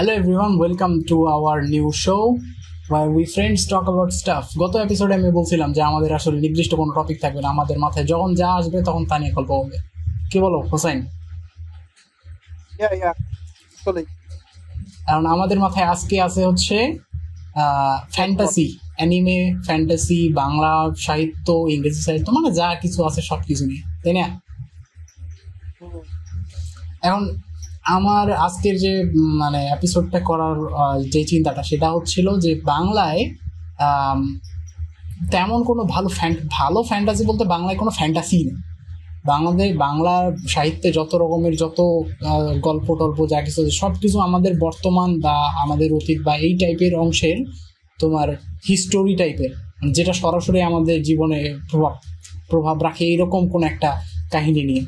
Hello everyone, welcome to our new show where we friends talk about stuff. গত এপিসোডে আমি বলছিলাম যে আমাদের আসলে নির্দিষ্ট কোনো টপিক থাকবে না, আমাদের মাথায় যখন যা আসবে তখন তা নিয়ে গল্প হবে। কি বলো হোসেন? কারণ আমাদের মাথায় আজকে আছে হচ্ছে ফ্যান্টাসি, অ্যানিমে, ফ্যান্টাসি, বাংলা সাহিত্য, ইংরেজি সাহিত্য, মানে যা কিছু আছে সব কিছু নিয়ে, তাই না? এখন আমার আজকের যে মানে এপিসোডটা করার যে চিন্তাটা সেটা হচ্ছিল যে বাংলায় তেমন কোনো ভালো ফ্যান্টাসি বলতে বাংলায় কোনো ফ্যান্টাসি নেই। বাংলা সাহিত্যে যত রকমের যত গল্প টল্প যা কিছু সব কিছু আমাদের বর্তমান বা আমাদের অতীত বা এই টাইপের অংশের তোমার হিস্টোরি টাইপের, যেটা সরাসরি আমাদের জীবনে প্রভাব রাখে এইরকম কোনো একটা কাহিনী নিয়ে,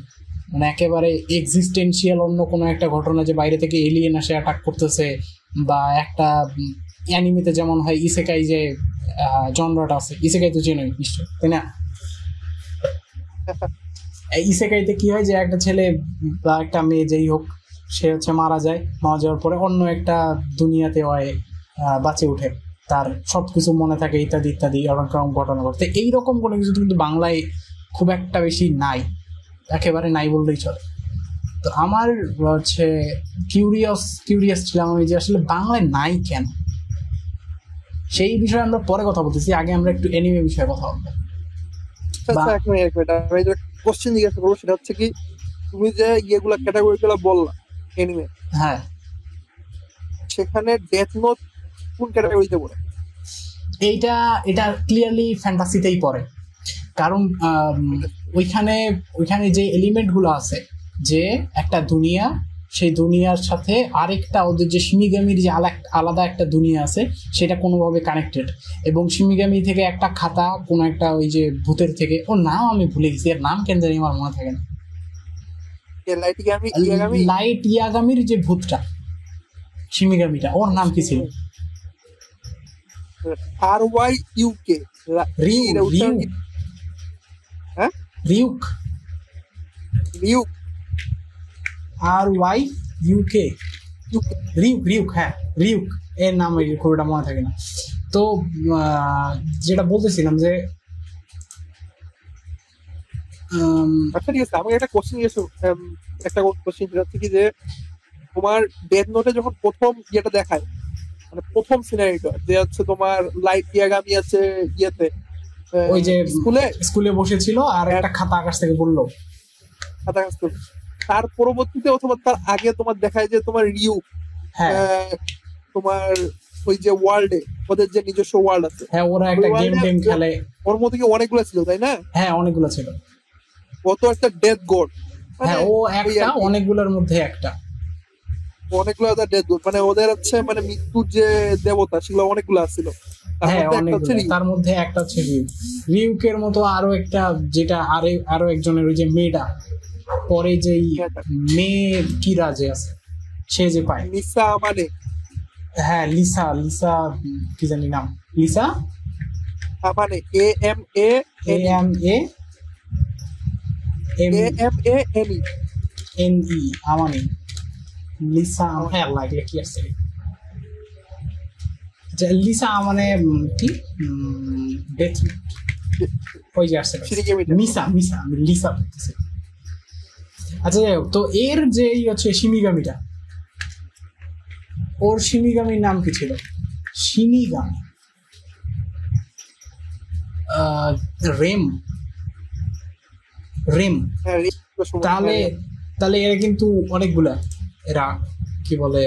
মানে একেবারে এক্সিস্টেন্সিয়াল অন্য কোনো একটা ঘটনা, যে বাইরে থেকে এলিয়েন আসে অ্যাটাক করতেছে, বা একটা অ্যানিমেতে যেমন হয় ইসেকাই, যে জনরাটা আছে, ইসেকাই তো চেনই নিশ্চয়, তাই না? ইসেকাইতে কি হয় যে একটা ছেলে বা একটা মেয়ে যেই হোক সে হচ্ছে মারা যাওয়ার পরে অন্য একটা দুনিয়াতে হয় বাঁচে উঠে, তার সব কিছু মনে থাকে ইত্যাদি ইত্যাদি এরকম ঘটনা ঘটে। এইরকম কোনো কিছু কিন্তু বাংলায় খুব একটা বেশি নাই, একেবারে নাই বললেই চলে। তো আমার হচ্ছে কিউরিয়াস ছিলাম আমি যে আসলে বাংলায় নাই কেন, সেই বিষয়ে আমরা পরে কথা বলতেছি, আগে আমরা একটু অ্যানিমে বিষয়ে কথা বলবো। কোশ্চেন জিজ্ঞাসা করবো, সেটা হচ্ছে কি, তুমি যে ইয়েগুলা ক্যাটাগরিগুলো বললা অ্যানিমে, হ্যাঁ, সেখানে ডেথ নোট কোন ক্যাটাগরিতে পড়ে? এটা ক্লিয়ারলি ফ্যান্টাসিতেই পড়ে, কারণ ওইখানে যে এলিমেন্টগুলো আছে, যে একটা দুনিয়া, সেই দুনিয়ার সাথে আরেকটা ওদের যে শিমিগামির যে আলাদা একটা দুনিয়া আছে সেটা কোনোভাবে কানেক্টেড, এবং শিমিগামি থেকে একটা খাতা কোনো একটা ওই যে ভূতের থেকে, ওর নাম আমি ভুলে গেছি, এর নাম কেন জানি আমার মনে থাকে না, লাইট ইয়াগামির যে ভূতটা শিমিগামিটা, ওর নাম কি ছিল? RYUK রিউক রিউক, হ্যাঁ রিউক, এর নাম খুব একটা মনে থাকে না। তো যেটা বলতেছিলাম যে আচ্ছা ঠিক আছে, আমাকে একটা কোশ্চেন হচ্ছে কি, যে তোমার ডেথ নোটে যখন প্রথম ইয়েটা দেখায়, মানে প্রথম সিনারিটা যে হচ্ছে তোমার লাইট ইয়াগামি আছে ইয়েতে, ওই যে স্কুলে বসেছিল আর একটা খাতা আকাশ থেকে পড়লো, তার পরবর্তীতে অথবা তার আগে তোমার দেখায় যে তোমার রিউ, তোমার ওই যে ওয়ার্ল্ডে ওদের যে নিজস্ব ওয়ার্ল্ড আছে, হ্যাঁ ওরা একটা গেম খেলে, ওর মধ্যে কি অনেকগুলো ছিল তাই না? হ্যাঁ অনেকগুলো ছিল, ও তো একটা ডেথ গড, হ্যাঁ ও একটা অনেকগুলোর মধ্যে একটা, অনেকগুলো ডেথ গড, মানে ওদের হচ্ছে মানে মৃত্যুর যে দেবতা সেগুলো অনেকগুলো ছিল, তার মধ্যে একটা হচ্ছে রিউকের মতো আরো একটা, যেটা আরো একজনের ওই যে মেয়েটা পরে যে মেয়ে কিরা যে আছে সে যে পায়, লিসা, মানে হ্যাঁ লিসা কি জানি নাম, লিসা মানে AMANE আমানি লিসা, হ্যাঁ লাগলে কি আছে লিসা মানে কি ডেথ ওই যে আছে মিসা আমি লিসা বলতেছি। আচ্ছা যাই হোক, তো এর যে হচ্ছে শিমিগামিটা, ওর শিমিগামির নাম কি ছিল? শিমিগামি রেম। তাহলে এরা কিন্তু অনেকগুলা, এরা কি বলে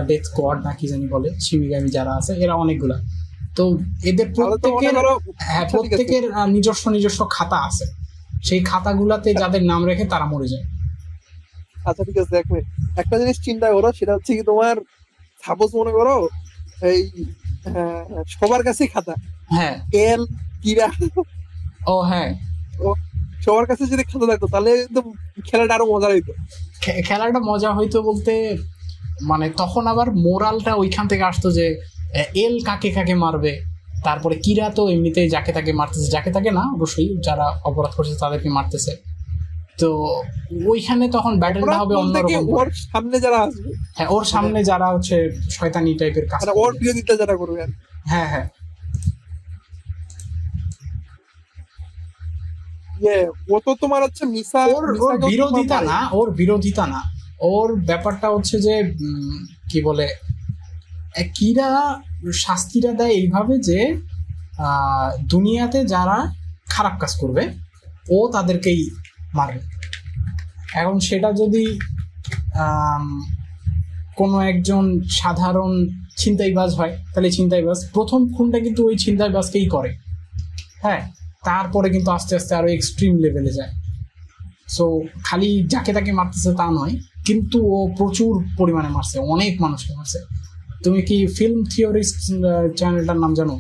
ডেথ স্কোয়াড না কি জানি বলে, শিমিগামি যারা আছে এরা অনেকগুলা। তো এদের প্রত্যেকের নিজস্ব খাতা আছে, সেই খাতাগুলাতে যাদের নাম রেখে তারা মরে যায়। আচ্ছা ঠিক আছে, একটা জিনিস চিন্তা করো, সেটা হচ্ছে কি, তোমার সাপোজ মনে করো এই সবার কাছেই খাতা, হ্যাঁ এল কিরা, ও হ্যাঁ সবার কাছে যদি খাতা থাকতো তাহলে কিন্তু খেলাটা আরো মজা হইতো। খেলাটা মজা হইতো বলতে মানে তখন আবার মোরালটা ওইখান থেকে আসতো যে এল কাকে মারবে, তারপরে কিরা তো এমনিতেই যাকে তাকে মারতেছে, যাকে তাকে না অবশ্যই, যারা অপরাধ করছে তাদেরকে মারতেছে, তো ওইখানে তখন ব্যাটেলটা হবে অন্যরকম। ওর সামনে যারা আসবে, হ্যাঁ ওর সামনে যারা হচ্ছে শয়তানি টাইপের কাজ, ওর বিরোধিতা যারা করবে। হ্যাঁ হ্যাঁ ও তো তোমার হচ্ছে মিসা, ওর বিরোধিতা না, ওর বিরোধিতা না, ওর ব্যাপারটা হচ্ছে যে কি বলে কিরা শাস্তিটা দেয় এইভাবে যে দুনিয়াতে যারা খারাপ কাজ করবে ও তাদেরকেই মারবে। এখন সেটা যদি কোনো একজন সাধারণ ছিনতাইবাজ হয় তাহলে ছিনতাইবাজ প্রথম খুনটা কিন্তু ওই ছিনতাইবাজকেই করে, হ্যাঁ তারপরে কিন্তু আস্তে আস্তে আরো এক্সট্রিম লেভেলে যায়। সো খালি যাকে তাকে মারতেছে তা নয়, কিন্তু ও প্রচুর পরিমাণে মারছে, অনেক মানুষকে মারছে। তুমি কি ফিল্ম থিওরিস্ট চ্যানেলটার নাম জানো?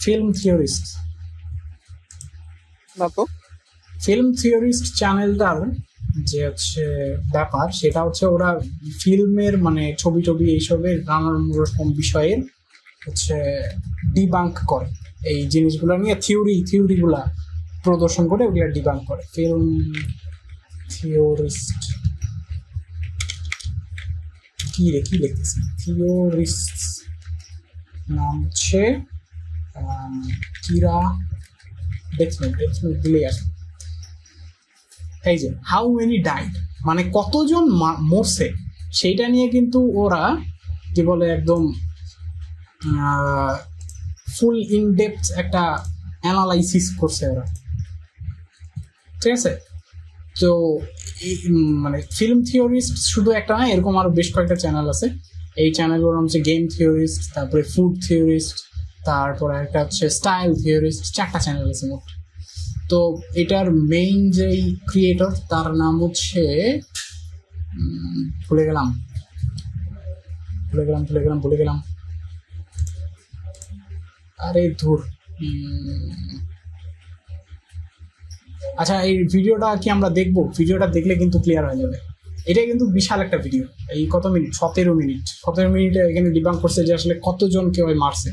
ফিল্ম থিওরিস্ট না তো। ফিল্ম থিওরিস্ট চ্যানেলটার যে হচ্ছে ব্যাপার সেটা হচ্ছে ওরা ফিল্মের মানে ছবি টবি এইসবের নানান রকম বিষয়ের হচ্ছে ডিবাঙ্ক করে, এই জিনিসগুলো নিয়ে থিওরিগুলা প্রদর্শন করে ওগুলা ডিবাঙ্ক করে। ফিল্ম থিওরিস্ট কি লিখতেছি, থিওরিস্ট নাম হচ্ছে কিরা দেখুন দিলেই আসবে। এই যে হাউ মেনি ডাইড মানে কতজন মরছে সেইটা নিয়ে কিন্তু ওরা কি বলে একদম ফুল ইন ডেপথ একটা অ্যানালাইসিস করছে ওরা, ঠিক আছে? তো মানে ফিল্ম থিওরিস্ট শুধু একটা না, এরকম আরো বেশ কয়েকটা চ্যানেল আছে। এই চ্যানেলগুলো হচ্ছে গেম থিওরিস্ট, তারপরে ফুড থিওরিস্ট, তারপরে একটা হচ্ছে স্টাইল থিওরিস্ট, 4টা চ্যানেল আছে মোট। তো এটার মেইন যেই ক্রিয়েটর তার নাম হচ্ছে ভুলে গেলাম। আরে ধুর। আচ্ছা এই ভিডিওটা কি আমরা দেখবো? ভিডিওটা দেখলে কিন্তু ক্লিয়ার হয়ে যাবে। এটা কিন্তু বিশাল একটা ভিডিও, এই কত মিনিট, 17 মিনিটে এখানে ডিবাঙ্ক করছে যে আসলে কতজন কেউ মারছে।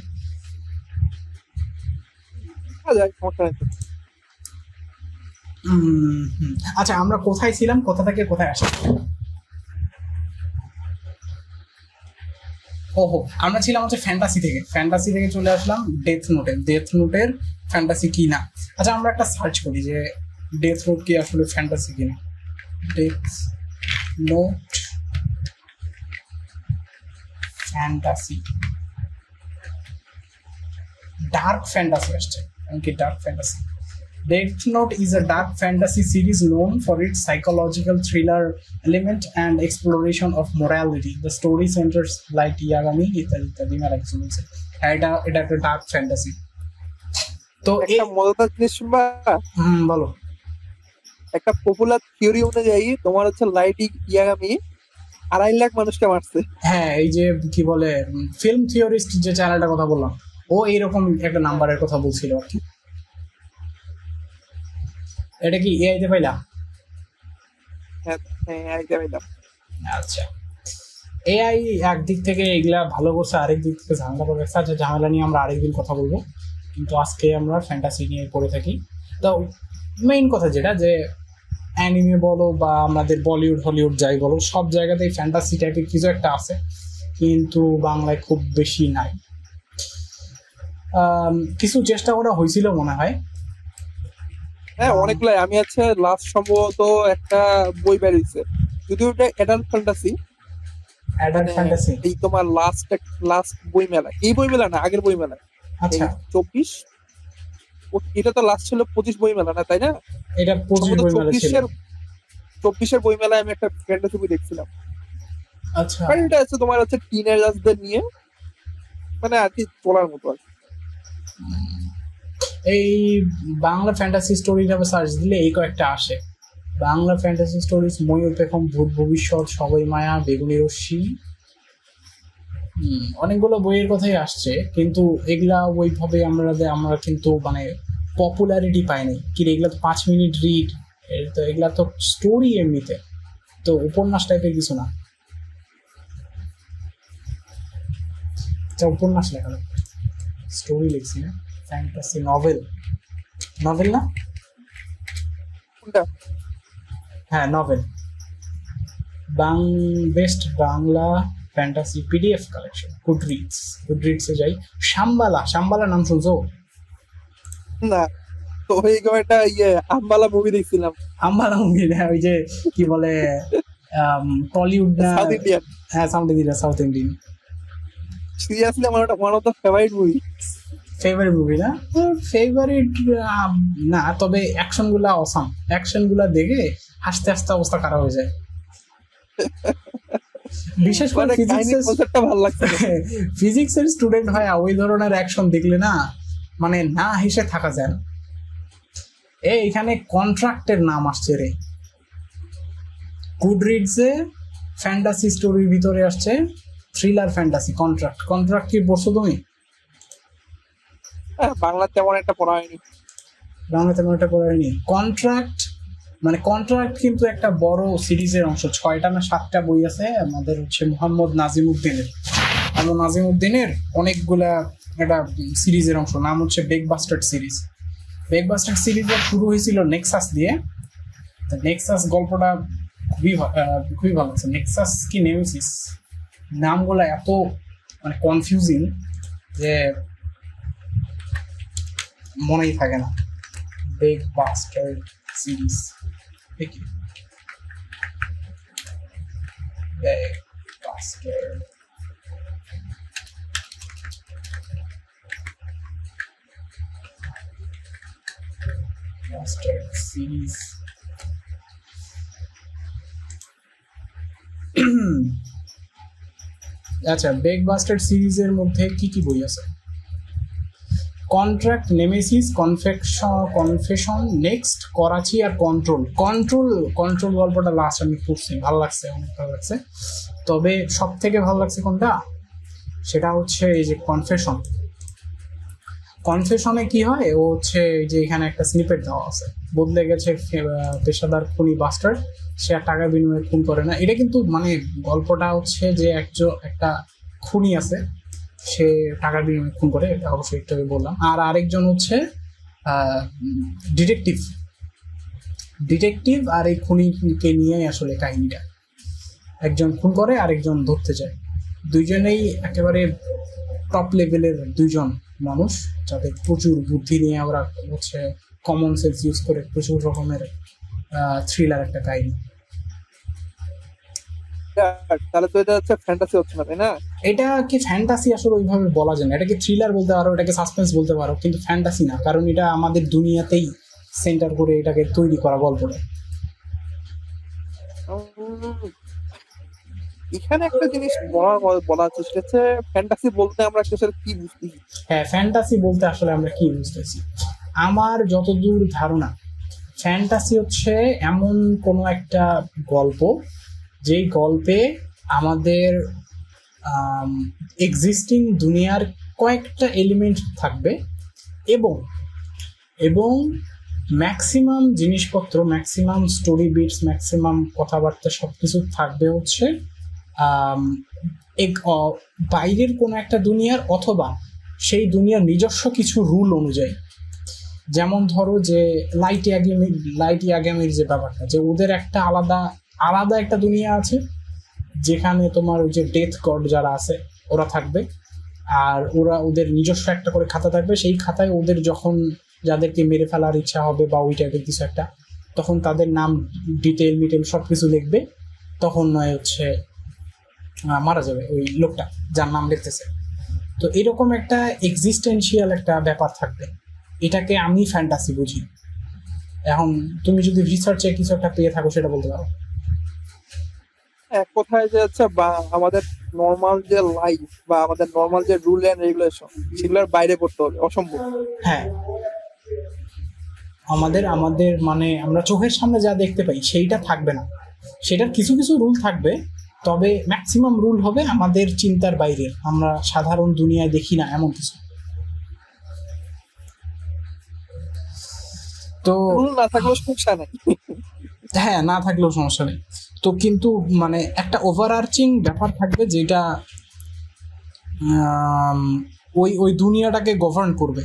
আচ্ছা আমরা কোথায় ছিলাম, কোথা থেকে কোথায় আসলাম? ওহো আমরা ছিলাম হচ্ছে ফ্যান্টাসি থেকে চলে আসলাম ডেথ নোটের ফ্যান্টাসি কি না। আচ্ছা আমরা একটা সার্চ করি যে ডেথ নোট কি আসলে ফ্যান্টাসি কিনা। Death note fantasy, dark fantasy আসছে কি? Dark fantasy. Death Note is a dark fantasy series known for its psychological thriller element and exploration of morality. The story centers light Yagami ইত্যাদি মেলা কিছু বলছে। এটা একটা ডার্ক ফ্যান্টাসি। তো একটা মজাদার জিনিস শুনবা? বলো। একটা পপুলার থিওরি অনুযায়ী তোমার হচ্ছে লাইট ইয়াগামি 2.5 লাখ মানুষকে মারছে। হ্যাঁ এই যে কি বলে ফিল্ম থিওরিস্ট যে চ্যানেলটার কথা বললাম ও এইরকম একটা নাম্বারের কথা বলছিল আর কি। এটা কি এআই তে পাইলা? হ্যাঁ এআই তে পাইলাম। আচ্ছা এআই একদিক থেকে এগুলা ভালো করছে, আরেক দিক থেকে ঝামেলা করে রাখছে। আচ্ছা ঝামেলা নিয়ে আমরা আরেকদিন কথা বলবো, কিন্তু আজকে আমরা ফ্যান্টাসি নিয়ে পড়ে থাকি। তো মেইন কথা যেটা যে অ্যানিমে বলো বা আমাদের বলিউড হলিউড যাই বলো সব জায়গাতেই ফ্যান্টাসি টাইপের কিছু একটা আছে, কিন্তু বাংলায় খুব বেশি নাই। কিছু চেষ্টা করা হয়েছিল মনে হয়। হ্যাঁ অনেকগুলাই। আমি আছে লাস্ট সম্ভবত একটা বই বের হইছে, যদিও এটা অ্যাডাল্ট ফ্যান্টাসি। এই তোমার লাস্ট বই মেলা, এই বই মেলা না আগের বই মেলা। আচ্ছা 24 এটা তো লাস্ট ছিল 25 বই মেলা না তাই না? এটা 25 বই মেলা ছিল। 24 বই মেলায় আমি একটা ফ্যান্টাসি বই দেখছিলাম। আচ্ছা এটা আছে তোমার হচ্ছে টিনেজারদের নিয়ে, মানে আর কি চলার মতো আর। এই বাংলা ফ্যান্টাসি স্টোরি হিসাবে সার্চ দিলে এই কয়েকটা আসে। বাংলা ফ্যান্টাসি স্টোরিজ ময়ূর পেখম, ভূত ভবিষ্যৎ, সবাই মায়া, বেগুনি রশ্মি, অনেকগুলো বইয়ের কথাই আসছে, কিন্তু এগুলা ওইভাবে আমরা কিন্তু মানে পপুলারিটি পাইনি। কি এগুলা তো 5 মিনিট রিড, তো এগুলা তো স্টোরি এমনিতে, তো উপন্যাস টাইপের কিছু না। উপন্যাস লেখা স্টোরি লিখছি না, ফ্যান্টাসি নভেল না। কোনটা? হ্যাঁ novel, best Bangla fantasy PDF collection গুডরিডসে যাই। শাম্বালা নাম শুনছো? না, তো ওই একটা আম্বালা মুভি দেখছিলাম। আম্বালা মুভি না, ওই যে কি বলে টলিউড না সাউথ ইন্ডিয়ান। হ্যাঁ সাউথ ইন্ডিয়ান। সিরিয়াসলি আমার ওটা one of the favourite movie না ফেভারিট না, তবে অ্যাকশন গুলা অসাম, অ্যাকশন গুলা দেখে হাসতে হাসতে অবস্থা খারাপ হয়ে যায়। বিশেষ করে ফিজিক্সের স্টুডেন্ট হয় ওই ধরনের অ্যাকশন দেখলে না মানে না হেসে থাকা যায় না। এখানে কন্ট্রাক্টের নাম আসছে রে, গুডরিডসে ফ্যান্টাসি স্টোরির ভিতরে আসছে থ্রিলার ফ্যান্টাসি কন্ট্রাক্ট কি পড়ছো তুমি? বাংলা তেমন একটা পড়া হয়নি। কন্ট্রাক্ট কিন্তু একটা বড় সিরিজের অংশ, 6টা না 7টা বই আছে আমাদের হচ্ছে মোহাম্মদ নাজিমউদ্দিনের অনেকগুলা একটা সিরিজের অংশ, নাম হচ্ছে বেগবাস্টার্ড সিরিজ শুরু হয়েছিল নেক্সাস দিয়ে। নেক্সাস গল্পটা খুবই ভালো আছে। নেক্সাস কি নেমেসিস নামগুলা এত মানে কনফিউজিং যে মনেই থাকে না। বেগবাস্টার্ড সিরিজ দেখি, বেগবাস্টার্ড সিরিজ আচ্ছা, বেগবাস্টার্ড সিরিজের মধ্যে কি কি বই আছে? Contract, nemesis, confession, next, Karachi আর কন্ট্রোল গল্পটা লাস্ট আমি পড়ছি, ভালো লাগছে, অনেক ভালো লাগছে। তবে সব থেকে ভালো লাগছে কোনটা, সেটা হচ্ছে এই যে কনফেশনে কি হয়, ও হচ্ছে যে এখানে একটা স্নিপেট দেওয়া আছে, বদলে গেছে পেশাদার খুনি বাস্টার্ড, সে আর টাকার বিনিময়ে খুন করে না। এটা কিন্তু মানে গল্পটা হচ্ছে যে একটা খুনি আছে, সে টাকার বিনিময়ে খুন করে, এটা অবশ্যই একটু বললাম। আর আরেকজন হচ্ছে ডিটেকটিভ, আর এই খুনিকে নিয়েই আসলে কাহিনীটা, একজন খুন করে আরেকজন ধরতে যায়। দুইজনেই একেবারে টপ লেভেলের দুইজন মানুষ, যাদের প্রচুর বুদ্ধি নিয়ে ওরা হচ্ছে কমন সেন্স ইউজ করে প্রচুর রকমের থ্রিলার একটা কাহিনী। তাহলে তো এটা হচ্ছে ফ্যান্টাসি হচ্ছে না, তাই না? এটা কি ফ্যান্টাসি আসলে ওইভাবে বলা যায় না, এটাকে থ্রিলার বলতে পারো, এটাকে সাসপেন্স বলতে পারো, কিন্তু ফ্যান্টাসি না, কারণ এটা আমাদের দুনিয়াতেই সেন্টার করে এটাকে তৈরি করা গল্পটা। এখানে একটা জিনিস বলা হচ্ছে, সেটা হচ্ছে ফ্যান্টাসি বলতে আমরা কি বুঝতেছি? হ্যাঁ, ফ্যান্টাসি বলতে আসলে আমরা কি বুঝতেছি, আমার যতদূর ধারণা ফ্যান্টাসি হচ্ছে এমন কোনো একটা গল্প যেই গল্পে আমাদের এক্সিস্টিং দুনিয়ার কয়েকটা এলিমেন্ট থাকবে এবং ম্যাক্সিমাম জিনিসপত্র, ম্যাক্সিমাম স্টোরি বিটস, ম্যাক্সিমাম কথাবার্তা সবকিছু থাকবে হচ্ছে বাইরের কোনো একটা দুনিয়ার অথবা সেই দুনিয়ার নিজস্ব কিছু রুল অনুযায়ী। যেমন ধরো যে লাইট ইয়াগামির যে ব্যাপারটা, যে ওদের একটা আলাদা একটা দুনিয়া আছে যেখানে তোমার ওই যে ডেথ গড যারা আছে ওরা থাকবে, আর ওদের নিজস্ব একটা করে খাতা থাকবে, সেই খাতায় ওদের যখন যাদেরকে মেরে ফেলার ইচ্ছা হবে বা ওই টাইপের কিছু একটা, তখন তাদের নাম ডিটেল সবকিছু লিখবে, তখন নয় হচ্ছে মারা যাবে ওই লোকটা যার নাম লিখতেছে। তো এরকম একটা এক্সিস্টেন্সিয়াল একটা ব্যাপার থাকবে, এটাকে আমি ফ্যান্টাসি বুঝি। এখন তুমি যদি রিসার্চে কিছু একটা পেয়ে থাকো সেটা বলতে পারো। এক কথায় যে হচ্ছে বা আমাদের নর্মাল যে লাইফ বা আমাদের নর্মাল যে রুল এন্ড রেগুলেশন সেগুলোর বাইরে করতে হবে, অসম্ভব। হ্যাঁ, আমাদের মানে আমরা চোখের সামনে যা দেখতে পাই সেইটা থাকবে না, সেটার কিছু কিছু রুল থাকবে, তবে ম্যাক্সিমাম রুল হবে আমাদের চিন্তার বাইরের, আমরা সাধারণ দুনিয়ায় দেখি না এমন কিছু। তো না থাকলেও সমস্যা নেই, হ্যাঁ না থাকলেও সমস্যা নেই, তো কিন্তু মানে একটা ওভারআর্চিং ব্যাপার থাকবে যেটা ওই দুনিয়াটাকে গভর্ন করবে।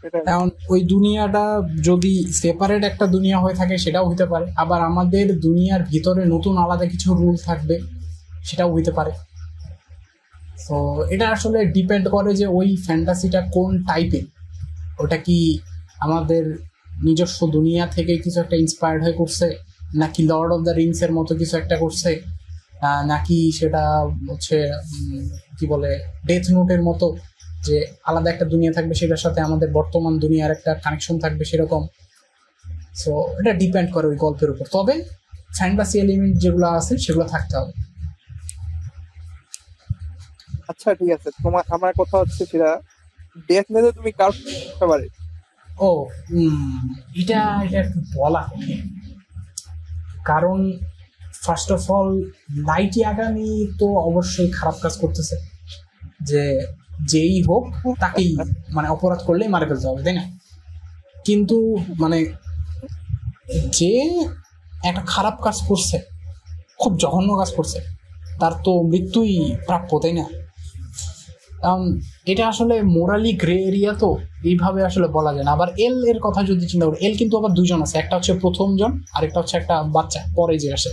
এটা এখন ওই দুনিয়াটা যদি সেপারেট একটা দুনিয়া হয়ে থাকে সেটাও হইতে পারে, আবার আমাদের দুনিয়ার ভিতরে নতুন আলাদা কিছু রুল থাকবে সেটাও হইতে পারে। তো এটা আসলে ডিপেন্ড করে যে ওই ফ্যান্টাসিটা কোন টাইপের, ওটা কি আমাদের নিজস্ব দুনিয়া থেকে কিছু একটা ইন্সপায়ার্ড হয়ে করছে, নাকি লর্ড অফ দ্য রিংস এর মতো কিছু একটা করছে, নাকি সেটা হচ্ছে কি বলে ডেথ নোটের মতো যে আলাদা একটা দুনিয়া থাকবে সেটার সাথে আমাদের বর্তমান দুনিয়ার একটা কানেকশন থাকবে সেরকম। সো এটা ডিপেন্ড করে ওই গল্পের উপর, তবে ফ্যান্টাসি এলিমেন্ট যেগুলো আছে সেগুলো থাকতে হবে। আচ্ছা ঠিক আছে, আমার কথা হচ্ছে সেটা ডেথ নোটে তুমি কার ফেভারিট? ও এটা এটা একটু বলা কঠিন, কারণ first of all light Yagami তো অবশ্যই খারাপ কাজ করতেছে, যে যেই হোক তাকেই মানে অপরাধ করলেই মারে ফেলতে হবে, তাই না? কিন্তু মানে যে একটা খারাপ কাজ করছে, খুব জঘন্য কাজ করছে, তার তো মৃত্যুই প্রাপ্য, তাই না? এটা আসলে মোরালি গ্রে এরিয়া, তো এইভাবে আসলে বলা যায় না। আবার এল এর কথা যদি চিন্তা করি, এল কিন্তু আবার দুইজন আছে, একটা হচ্ছে প্রথম জন আর একটা হচ্ছে একটা বাচ্চা পরে যে আসে।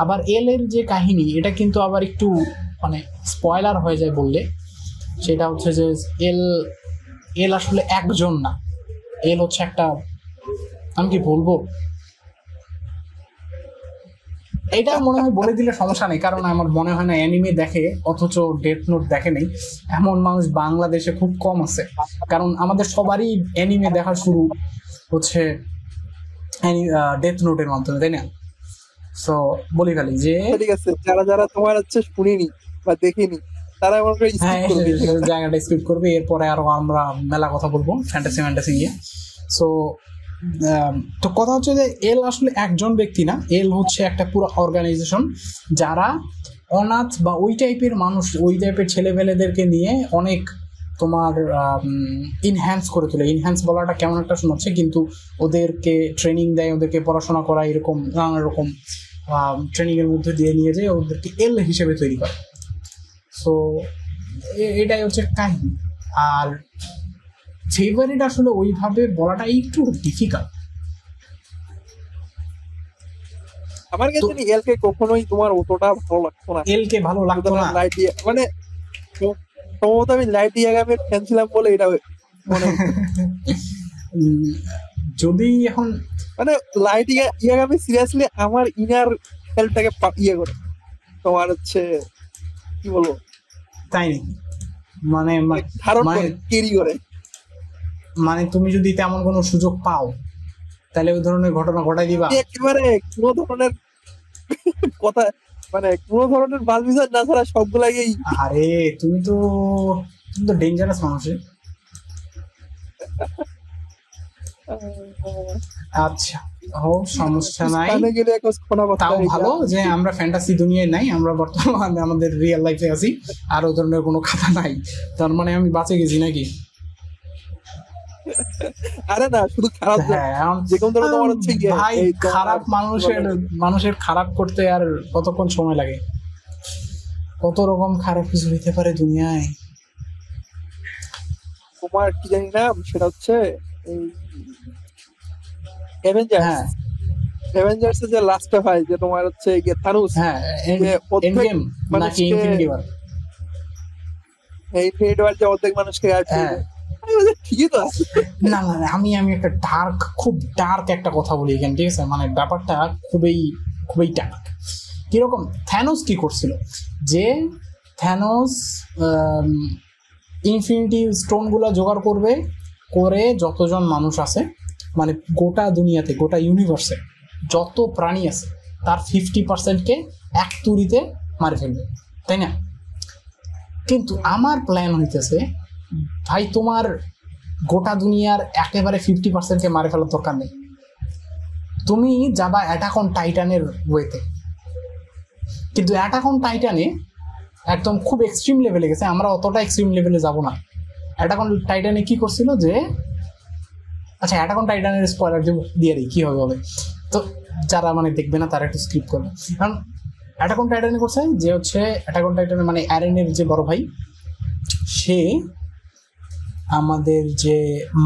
আবার এল এর যে কাহিনী, এটা কিন্তু আবার একটু মানে স্পয়লার হয়ে যায় বললে, সেটা হচ্ছে যে এল এল আসলে একজন না, এল হচ্ছে একটা, আমি কি বলবো, এটা মনে হয় বলে দিলে সমস্যা নেই, কারণ আমার মনে হয় না অ্যানিমে দেখে অথচ ডেথ নোট দেখে নেই এমন মানুষ বাংলাদেশে খুব কম আছে, কারণ আমাদের সবারই অ্যানিমে দেখা শুরু হচ্ছে ডেথ নোটের মাধ্যমে, তাই না? সো বলি খালি যে ঠিক আছে, যারা যারা তোমার হচ্ছে শুনিনি বা দেখিনি তারা আমার জায়গাটা স্কিপ করবে, এরপরে আরো আমরা মেলা কথা বলবো ফ্যান্টাসি নিয়ে। সো তো কথা হচ্ছে যে এল আসলে একজন ব্যক্তি না, এল হচ্ছে একটা পুরো অর্গানাইজেশন, যারা অনাথ বা ওই টাইপের মানুষ, ওই টাইপের ছেলেপেলেদেরকে নিয়ে অনেক তোমার ইনহ্যান্স করে তোলে। ইনহ্যান্স বলাটা কেমন একটা শোনাচ্ছে, কিন্তু ওদেরকে ট্রেনিং দেয়, ওদেরকে পড়াশোনা করা, এরকম নানা রকম ট্রেনিংয়ের মধ্যে দিয়ে নিয়ে যায়, ওদেরকে এল হিসেবে তৈরি করে। সো এটাই হচ্ছে কাহিনী। আর ফেভারিট আসলে ওইভাবে বলাটা একটু ডিফিকাল্ট। আমার কাছে এলকে কখনোই তোমার অতটা ভালো লাগতো না, এলকে ভালো লাগতো না মানে সম্ভবত আমি লাইট ইয়াগামের ফ্যান ছিলাম বলে এটা মনে যদি এখন মানে লাইট ইয়াগামি সিরিয়াসলি আমার ইনার হেলথটাকে ইয়ে করে, তোমার হচ্ছে কি বলবো, তাই মানে ধারণ করে, ক্যারি করে। মানে তুমি যদি তেমন কোনো সুযোগ পাও তাহলে ওই ধরনের ঘটনা ঘটাই দিবা? একেবারে কোনো ধরনের কথা, মানে কোনো ধরনের বালবিচার না ছাড়া সবগুলাকেই। আরে তুমি তো ডেঞ্জারাস মানুষ। আচ্ছা সমস্যা নাই, তাও ভালো যে আমরা ফ্যান্টাসি দুনিয়ায় নাই, আমরা বর্তমানে আমাদের রিয়েল লাইফে আছি, আর ওই ধরনের কোনো কথা নাই, তার মানে আমি বাঁচে গেছি নাকি? আরে না, শুধু খারাপ ভাই, খারাপ মানুষের খারাপ করতে আর কতক্ষণ সময় লাগে? কত রকম খারাপ কিছু হইতে পারে দুনিয়ায়। তোমার কি জানি না, সেটা হচ্ছে অ্যাভেঞ্জার্স এর যে লাস্টে হয় যে তোমার হচ্ছে থানোস, ইনফিনিটি ওয়ার যে অর্ধেক মানুষকে ঠিকই তো আছে। না না, আমি একটা খুব ডার্ক একটা কথা বলি এখানে, ঠিক আছে? মানে ব্যাপারটা খুবই খুবই ডার্ক। কিরকম, থ্যানোস কি করছিল, যে থ্যানোস ইনফিনিটি স্টোন গুলা জোগাড় করে যতজন মানুষ আছে, মানে গোটা দুনিয়াতে, গোটা ইউনিভার্সে যত প্রাণী আছে তার 50%কে এক তুড়িতে মারে ফেলবে, তাই না? কিন্তু আমার প্ল্যান হইতেছে, ভাই তোমার গোটা দুনিয়ার একেবারে 50%কে মারে ফেলার দরকার নেই, তুমি যাবা অ্যাটাক অন টাইটানের ওয়েতে। কিন্তু অ্যাটাক অন টাইটানে একদম খুব এক্সট্রিম লেভেলে গেছে, আমরা অতটা এক্সট্রিম লেভেলে যাব না। অ্যাটাক অন টাইটানে কি করছিল যে, আচ্ছা অ্যাটাক অন টাইটানের স্পয়লার দিয়ে দিই, কি হবে তো যারা মানে দেখবে না তারা একটু স্কিপ করবে। কারণ অ্যাটাক অন টাইটানে করছে যে হচ্ছে, অ্যাটাক অন টাইটানের মানে অ্যারেনের যে বড় ভাই, সে আমাদের যে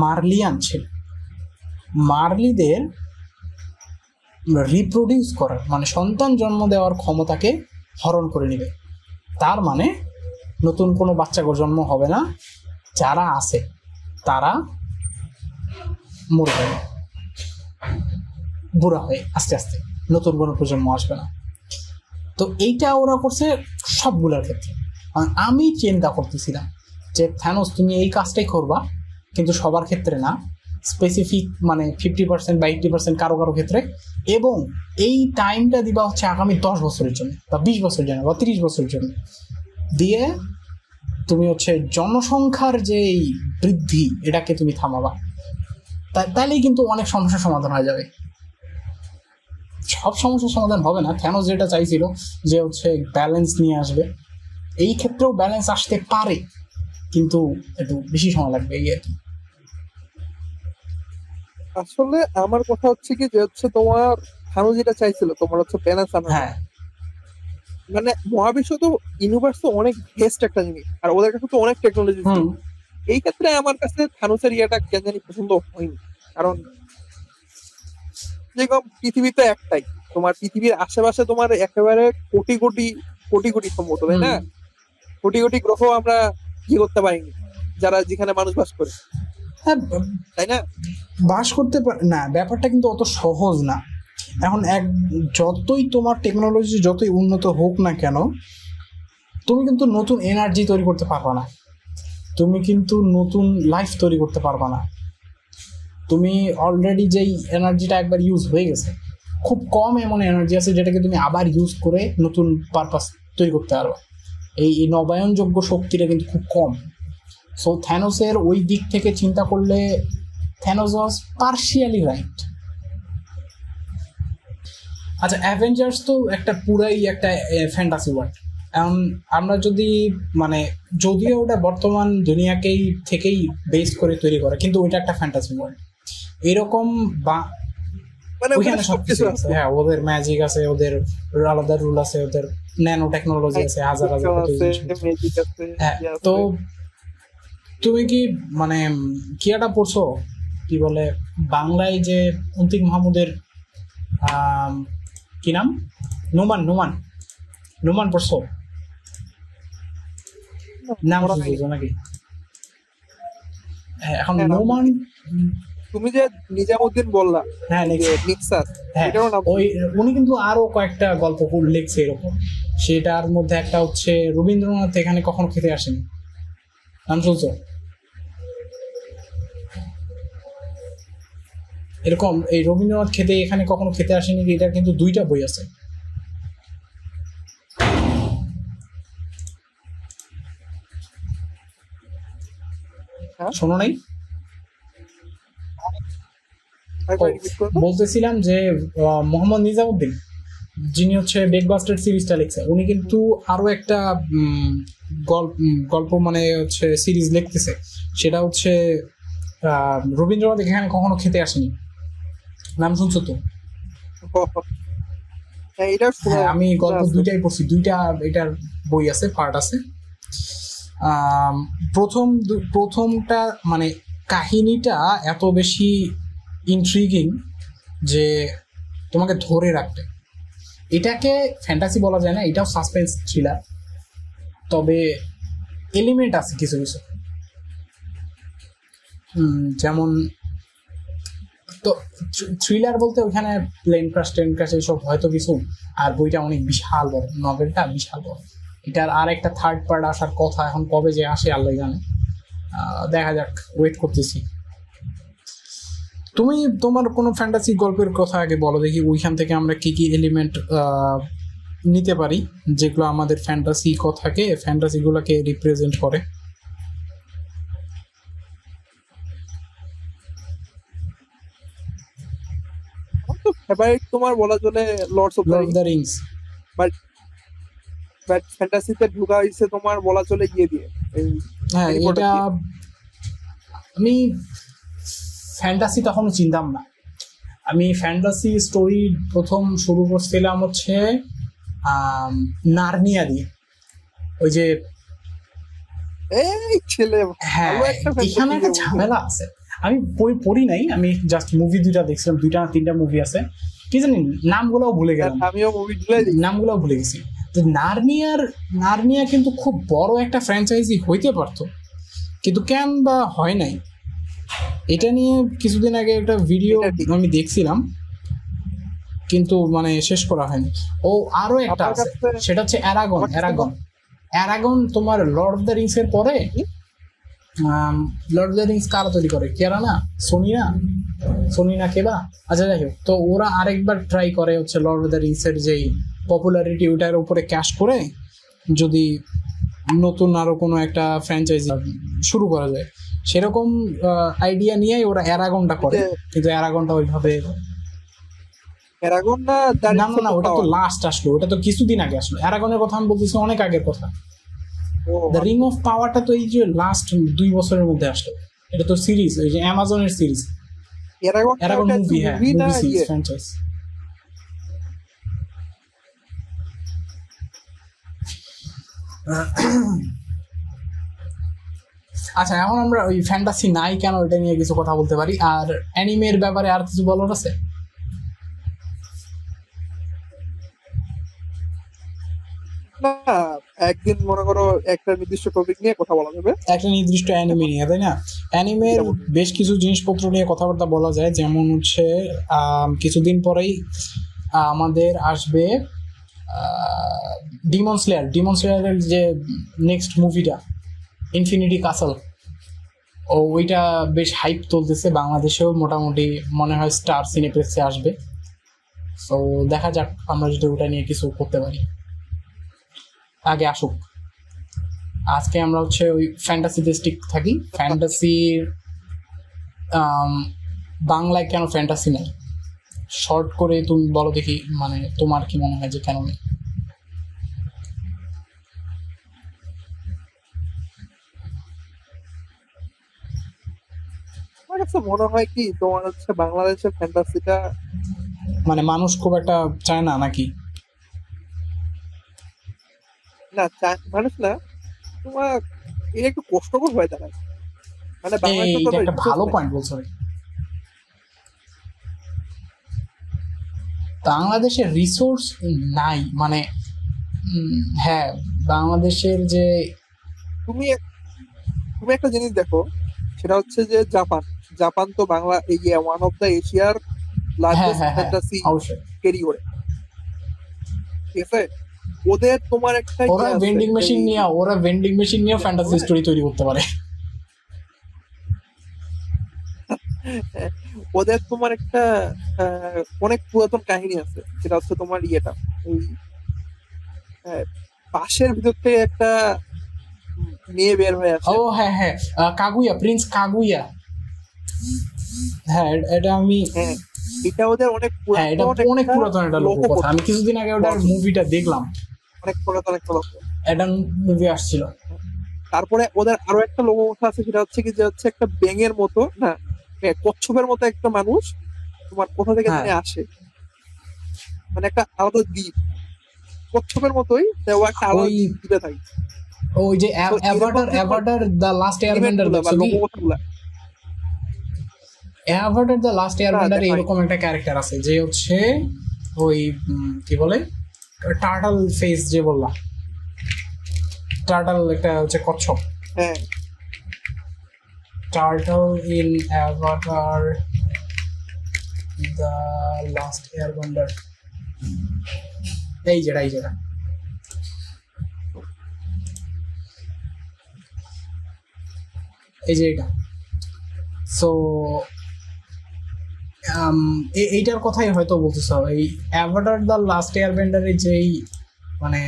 মার্লিয়ান ছিল, মার্লিদের রিপ্রোডিউস করার মানে সন্তান জন্ম দেওয়ার ক্ষমতাকে হরণ করে নেবে। তার মানে নতুন কোনো বাচ্চা জন্ম হবে না, যারা আছে তারা মরবে বুড়া হয়ে, আস্তে আস্তে নতুন কোনো প্রজন্ম আসবে না। তো এইটা ওরা করছে সবগুলোর ক্ষেত্রে। আমি চিন্তা করতেছিলাম যে থ্যানোস তুমি এই কাজটাই করবা, কিন্তু সবার ক্ষেত্রে না, স্পেসিফিক মানে 50% বা 80% কারো কারো ক্ষেত্রে, এবং এই টাইমটা দিবা হচ্ছে আগামী 10 বছরের জন্য বা 20 বছরের জন্য বা 30 বছরের জন্য, দিয়ে তুমি হচ্ছে জনসংখ্যার যে বৃদ্ধি এটাকে তুমি থামাবা। তাইলেই কিন্তু অনেক সমস্যার সমাধান হয়ে যাবে। সব সমস্যার সমাধান হবে না, থ্যানোস যেটা চাইছিল যে হচ্ছে ব্যালেন্স নিয়ে আসবে, এই ক্ষেত্রেও ব্যালেন্স আসতে পারে, কিন্তু একটু বেশি সময় লাগবে এই আর কি। আসলে আমার কথা হচ্ছে কি যে হচ্ছে তোমার থানো যেটা চাইছিল তোমার হচ্ছে ব্যালেন্স আনা, হ্যাঁ মানে মহাবিশ্ব তো ইউনিভার্স তো অনেক বেস্ট একটা জিনিস, আর ওদের কাছে তো অনেক টেকনোলজি ছিল। এই ক্ষেত্রে আমার কাছে থানোসের ইয়াটা কেন জানি পছন্দ হয়নি, কারণ যেরকম পৃথিবী তো একটাই, তোমার পৃথিবীর আশেপাশে তোমার একেবারে কোটি কোটি কোটি কোটি সম্ভবত, তাই না, কোটি কোটি গ্রহ আমরা কি করতে পারিনি যারা যেখানে মানুষ বাস করে, তাই না, বাস করতে পারে না। ব্যাপারটা কিন্তু অত সহজ না। এখন যতই তোমার টেকনোলজি যতই উন্নত হোক না কেন, তুমি কিন্তু নতুন এনার্জি তৈরি করতে পারবা না, তুমি কিন্তু নতুন লাইফ তৈরি করতে পারবা না। তুমি অলরেডি যেই এনার্জিটা একবার ইউজ হয়ে গেছে, খুব কম এমন এনার্জি আছে যেটাকে তুমি আবার ইউজ করে নতুন পারপাস তৈরি করতে পারবা। এই নবায়নযোগ্য শক্তিটা কিন্তু খুব কম। সো থ্যানোসের ওই দিক থেকে চিন্তা করলে থ্যানোস ওয়াজ পার্শিয়ালি রাইট। আচ্ছা, অ্যাভেঞ্জার্স তো একটা পুরাই একটা ফ্যান্টাসি ওয়ার্ল্ড। এখন আমরা যদি মানে যদিও ওটা বর্তমান দুনিয়াকেই থেকেই বেস করে তৈরি করে, কিন্তু ওইটা একটা ফ্যান্টাসি ওয়ার্ল্ড এরকম, বা ওইখানে সবকিছু আছে। হ্যাঁ, ওদের ম্যাজিক আছে, ওদের আলাদা রুল আছে, ওদের ন্যানো টেকনোলজি আছে, হাজার হাজার। হ্যাঁ, তো তুমি কি মানে কি একটা পড়ছো, কি বলে বাংলায় যে অন্তিক মাহমুদের কি নাম, নোমান নোমান নোমান পড়ছো নাম নাকি? এখন নোমান, তুমি যে নিজামুদ্দিন বললা, হ্যাঁ ওই উনি কিন্তু আরো কয়েকটা গল্প লিখছে এরকম। সেটার মধ্যে একটা হচ্ছে রবীন্দ্রনাথ এখানে কখনো খেতে আসেনি, নাম শুনছো এরকম? এই রবীন্দ্রনাথ এখানে কখনো খেতে আসেনি, এটা কিন্তু 2টা বই আছে। শোনো নাই? বলতেছিলাম যে মোহাম্মদ নিজামুদ্দিন, যিনি হচ্ছে ব্রেকবাস্টার সিরিজটা লিখছে, উনি কিন্তু আরো একটা গল্প মানে হচ্ছে সিরিজ লিখতেছে। সেটা হচ্ছে রবীন্দ্রনাথ এখানে কখনো খেতে আসেনি, নাম শুনছো তো? আমি গল্প 2টাই পড়ছি, 2টা এটার বই আছে, পার্ট আছে। প্রথমটা মানে কাহিনীটা এত বেশি ইন্ট্রিগিং যে তোমাকে ধরে রাখবে। এটাকে ফ্যান্টাসি বলা যায় না, এটাও সাসপেন্স থ্রিলার, তবে এলিমেন্ট আছে কিছু কিছু। যেমন তো থ্রিলার বলতে ওইখানে প্লেন ক্রাশ এইসব হয়তো কিছু, আর বইটা অনেক বিশাল বড়, নভেলটা বিশাল বড়। এটার আর একটা থার্ড পার্ট আসার কথা, এখন কবে যে আসে আল্লাহ জানে, দেখা যাক, ওয়েট করতেছি। তুমি তোমার কোনো ফ্যান্টাসি গল্পের কথা আগে বলো দেখি, ওইখান থেকে আমরা কি কি এলিমেন্ট নিতে পারি যেগুলো আমাদের ফ্যান্টাসি কথাকে, ফ্যান্টাসিগুলোকে রিপ্রেজেন্ট করে। ফেভারিট তোমার বলা চলে lords of the rings, but ফ্যান্টাসিতে ঢুকা হইছে তোমার বলা চলে গিয়ে দিয়ে। হ্যাঁ, এটা আমি ফ্যান্টাসি তখনও চিনতাম না। আমি ফ্যান্টাসি স্টোরি প্রথম শুরু করছিলাম হচ্ছে নার্নিয়া দিয়ে, ওই যে এই ছেলে হ্যাঁ, ভালো একটা এখানে একটা fantasy ঝামেলা আছে। আমি বই পড়ি নাই, আমি জাস্ট মুভি দুইটা দেখছিলাম, 2টা না 3টা মুভি আছে, কি জানি নামগুলোও ভুলে গেলাম, আমিও মুভি গুলাই দেখি। নামগুলোও ভুলে গেছি। তো নার্নিয়া কিন্তু খুব বড় একটা ফ্র্যাঞ্চাইজি হইতে পারতো, কিন্তু কেন বা হয় নাই। এটা নিয়ে কিছুদিন আগে একটা ভিডিও আমি দেখছিলাম, কিন্তু মানে শেষ করা হয়নি। ও আরো একটা আমার আছে, কাছে- সেটা হচ্ছে অ্যারাগন তোমার লর্ড অফ দ্য রিংস এর পরে। লর্ড অফ দ্য রিংস কারা তৈরি করে, কেরা না, সোনি না কেবা, আচ্ছা যাই হোক। তো ওরা আরেকবার ট্রাই করে হচ্ছে লর্ড অফ দ্য রিংস এর যেই পপুলারিটি ওটার উপরে ক্যাশ করে যদি নতুন আরো কোনো একটা ফ্র্যাঞ্চাইজি শুরু করা যায়, সেরকম আইডিয়া নিয়েই ওরা অ্যারাগনটা করে, কিন্তু অ্যারাগনটা ওইভাবে অ্যারাগন না না না না, ওটা তো লাস্ট আসলো, ওটা তো কিছুদিন আগে আসলো। অ্যারাগনের কথা আমি বলতেছি অনেক আগের কথা। দ্য রিং অফ পাওয়ারটা তো এই যে লাস্ট 2 বছরের মধ্যে আসলো। এটা তো সিরিজ, ওই যে অ্যামাজনের সিরিজ অ্যারাগন মুভি, হ্যাঁ মুভি সিরিজ ফ্র্যাঞ্চাইজ। আচ্ছা, এখন আমরা ওই ফ্যান্টাসি নাই কেন এটা নিয়ে কিছু কথা বলতে পারি। আর অ্যানিমের ব্যাপারে আর কিছু বলার আছে? না, একদিন মনে করো একটা নির্দিষ্ট টপিক নিয়ে কথা বলা যাবে, একটা নির্দিষ্ট অ্যানিমে নিয়ে, তাই না? অ্যানিমের বেশ কিছু জিনিসপত্র নিয়ে কথাবার্তা বলা যায়, যেমন হচ্ছে কিছুদিন পরেই আমাদের আসবে ডিমন স্লেয়ারের যে নেক্সট মুভিটা ইনফিনিটি কাসল, ওইটা বেশ হাইপ তুলতেছে। বাংলাদেশেও মোটামুটি মনে হয় স্টার সিনেপ্লেক্সে আসবে। তো দেখা যাক আমরা যদি ওটা নিয়ে কিছু করতে পারি, আগে আসুক। আজকে আমরা হচ্ছে ওই ফ্যান্টাসিতে স্টিক থাকি। ফ্যান্টাসি বাংলায় কেন ফ্যান্টাসি নেই, শর্ট করে তুমি বলো দেখি, মানে তোমার কি মনে হয় যে কেন নেই? আমার কাছে মনে হয় কি তোমার হচ্ছে বাংলাদেশের ফ্যান্টাসিটা মানে মানুষ খুব একটা চায় না নাকি? না মানুষ না, তোমার এটা একটু কষ্টকর হয়ে দাঁড়ায়। মানে এইটা একটা ভালো পয়েন্ট বলছো। বাংলাদেশের রিসোর্স নাই, মানে হ্যাঁ বাংলাদেশের যে তুমি একটা জিনিস দেখো, সেটা হচ্ছে যে জাপান তো বাংলা এই ওয়ান অফ দ্য এশিয়ার লার্জেস্ট ফ্যান্টাসি ক্যারি করে, ঠিক আছে? ওদের তোমার একটা ওরা ভেন্ডিং মেশিন নিয়ে ফ্যান্টাসি স্টোরি তৈরি করতে পারে। ওদের তোমার একটা অনেক পুরাতন কাহিনী আছে, সেটা হচ্ছে তোমার ইয়েটা ওই পাশের ভিতর থেকে একটা মেয়ে বের হয়ে আসে। ও হ্যাঁ হ্যাঁ, প্রিন্স কাগুইয়া। হ্যাঁ এটা আমি, এটা ওদের অনেক পুরাতন একটা লোককথা। আমি কিছুদিন আগে ওটার মুভিটা দেখলাম, অনেক পুরাতন একটা লোক, একটা মুভি আসছিল। তারপরে ওদের আরো একটা লোককথা আছে, সেটা হচ্ছে কি যে হচ্ছে একটা ব্যাঙের মতো না, কচ্ছপের মতো একটা মানুষ তোমার কোথা থেকে জানি আসে, মানে একটা আলাদা দ্বীপ, কচ্ছপের মতোই একটা আলাদা দ্বীপে থাকে। ওই যে Avatar the last Airbender, Avatar the last Airbender এরকম একটা ক্যারেক্টার আছে যে হচ্ছে ওই কি বলে টার্টল ফেস, যে বললাম টার্টল, একটা হচ্ছে কচ্ছপ। হ্যাঁ, turtle in Avatar the last Airbender, এই যেটা এই যে এটা। সো এইটার কথাই হয়তো বলতেছ, এই অ্যাভাটার দ্য লাস্ট এয়ারবেন্ডারের যেই মানে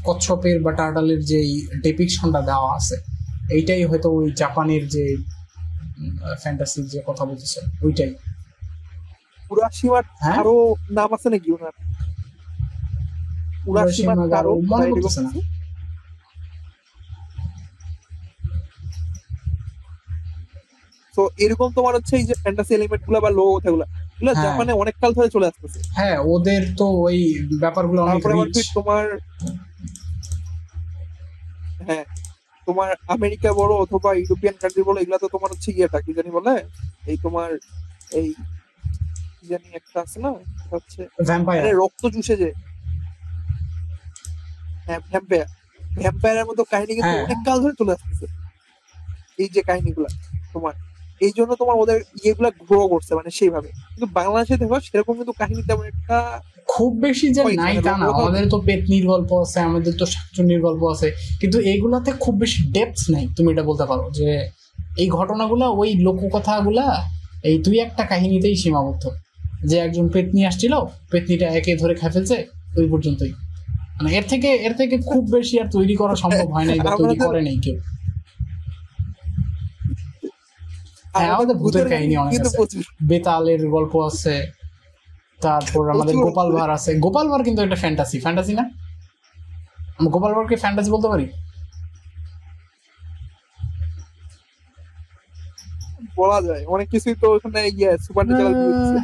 কচ্ছপের বা টার্টলের যেই ডেপিকশনটা দেওয়া আছে, এইটাই হয়তো ওই জাপানের যে ফ্যান্টাসির যে কথা বলতেছে ওইটাই। উরাশিমার আরো নাম আছে নাকি ওনার? উরাশিমার আরো মনে করতেছে না। তো এরকম তোমার হচ্ছে এই যে ফ্যান্টাসি এলিমেন্ট গুলো বা লোগো কথাগুলো এগুলো জাপানে অনেক কাল ধরে চলে আসতেছে। হ্যাঁ, ওদের তো ওই ব্যাপারগুলো অনেক রিচ। তোমার হ্যাঁ তোমার আমেরিকা বলো অথবা ইউরোপিয়ান কান্ট্রি বলো, এগুলা তো তোমার হচ্ছে ইয়েটা কি জানি বলে, এই তোমার এই কি জানি একটা আছে না, এটা হচ্ছে ভ্যাম্পায়ার। রক্ত চুষে যে, হ্যাঁ ভ্যাম্পায়ার, ভ্যাম্পায়ারের মতো কাহিনী কিন্তু হ্যাঁ অনেক কাল ধরে চলে আসতেছে, এই যে কাহিনীগুলা তোমার, এই জন্য তোমার ওদের ইয়েগুলা গ্রো করছে মানে সেইভাবে। কিন্তু বাংলাদেশে দেখো সেরকম কিন্তু কাহিনী তেমন একটা খুব বেশি যে হয়নি, নাই মানে তা না, লোকগুলো আমাদের তো পেতনির গল্প আছে, আমাদের তো শাকচুন্নির গল্প আছে, কিন্তু এইগুলাতে খুব বেশি ডেপথ নাই। তুমি এটা বলতে পারো যে এই ঘটনাগুলা, ওই লোককথাগুলা এই দুই একটা কাহিনীতেই সীমাবদ্ধ, যে একজন পেতনি আসছিল, পেতনিটা একে ধরে খেয়ে ফেলছে, ওই পর্যন্তই। মানে এর থেকে খুব বেশি আর তৈরি করা সম্ভব হয় নাই বা তৈরি আমাদের করে নাই কেউ। হ্যাঁ, আমাদের আমাদের ভূতের ভূতের কাহিনী অনেক কিন্তু আছে, প্রচুর বেতালের গল্প আছে, তারপর আমাদের প্রচুর গোপাল ভাঁড় আছে। গোপাল ভাঁড় কিন্তু একটা ফ্যান্টাসি না? আমরা গোপাল ভাঁড়কে ফ্যান্টাসি বলতে পারি? বলা যায়, অনেক কিছুই তো ওখানে ইয়ে সুপার ন্যাচারাল দিয়ে দিচ্ছে,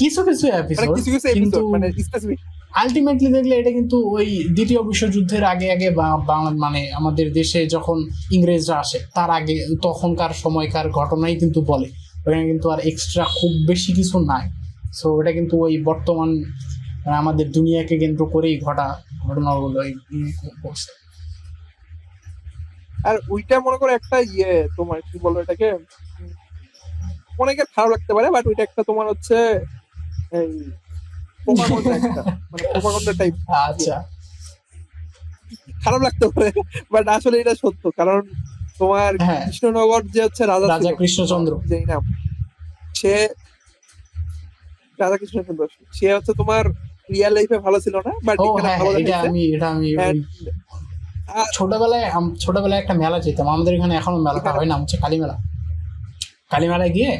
কিছু কিছু মানে এপিসোড, কিছু কিছু কিন্তু এপিসোড মানে স্পেসিফিক। আলটিমেটলি দেখলে এটা কিন্তু ওই দ্বিতীয় বিশ্বযুদ্ধের আগে আগে বা বাংলা মানে আমাদের দেশে যখন ইংরেজরা আসে তার আগে তখনকার সময়কার ঘটনাই কিন্তু বলে, ওখানে কিন্তু আর এক্সট্রা খুব বেশি কিছু নাই। সো এটা কিন্তু ওই বর্তমান আমাদের দুনিয়াকে কেন্দ্র করেই ঘটনাগুলো করছে। আর ওইটা মনে করো একটা ইয়ে তোমার কি বলবো এটাকে, অনেকের খারাপ লাগতে পারে, বাট ওইটা একটা তোমার হচ্ছে এই প্রোপাগান্ডা একটা, মানে প্রোপাগান্ডা টাইপ। আচ্ছা, খারাপ লাগতে পারে বাট আসলে এটা সত্য, কারণ তোমার হ্যাঁ, কৃষ্ণনগর যে হচ্ছে রাজা রাজা ছিল, কৃষ্ণচন্দ্র। যেই নাম, সে রাজা কৃষ্ণচন্দ্র, সে হচ্ছে তোমার রিয়েল লাইফে ভালো ছিল না, বাট ও এখানে হ্যাঁ, ভালো এটা দেখাইছে। আমি And, ছোটবেলায় একটা মেলা যেতাম, আমাদের এখানে এখনো মেলাটা হয়, নাম হচ্ছে কালীমেলা। কালীমেলায় গিয়ে